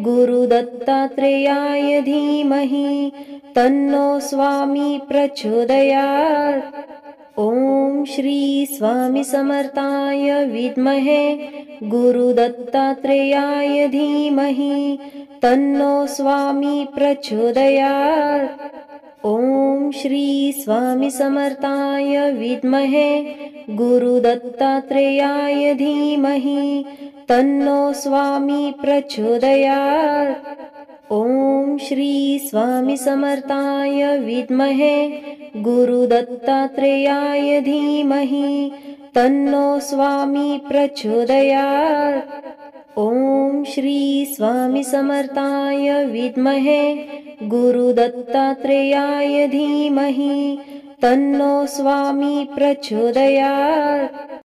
गुरुदत्तात्रेयाय धीमहि तन्नो स्वामी प्रचोदयात्। ॐ श्री स्वामी समर्थाय विद्महे गुरुदत्तात्रेयाय धीमहि तन्नो स्वामी प्रचोदयात्। ॐ श्री स्वामी समर्थाय विद्महे गुरुदत्तात्रेयाय धीमहि तन्नो स्वामी प्रचोदयात्। ॐ श्री स्वामी समर्थाय विद्महे गुरुदत्तात्रेयाय धीमहि तन्नो स्वामी प्रचोदयात्। ॐ श्री स्वामी समर्थाय विद्महे गुरुदत्तात्रेयाय धीमहि तन्नो स्वामी प्रचोदयात्।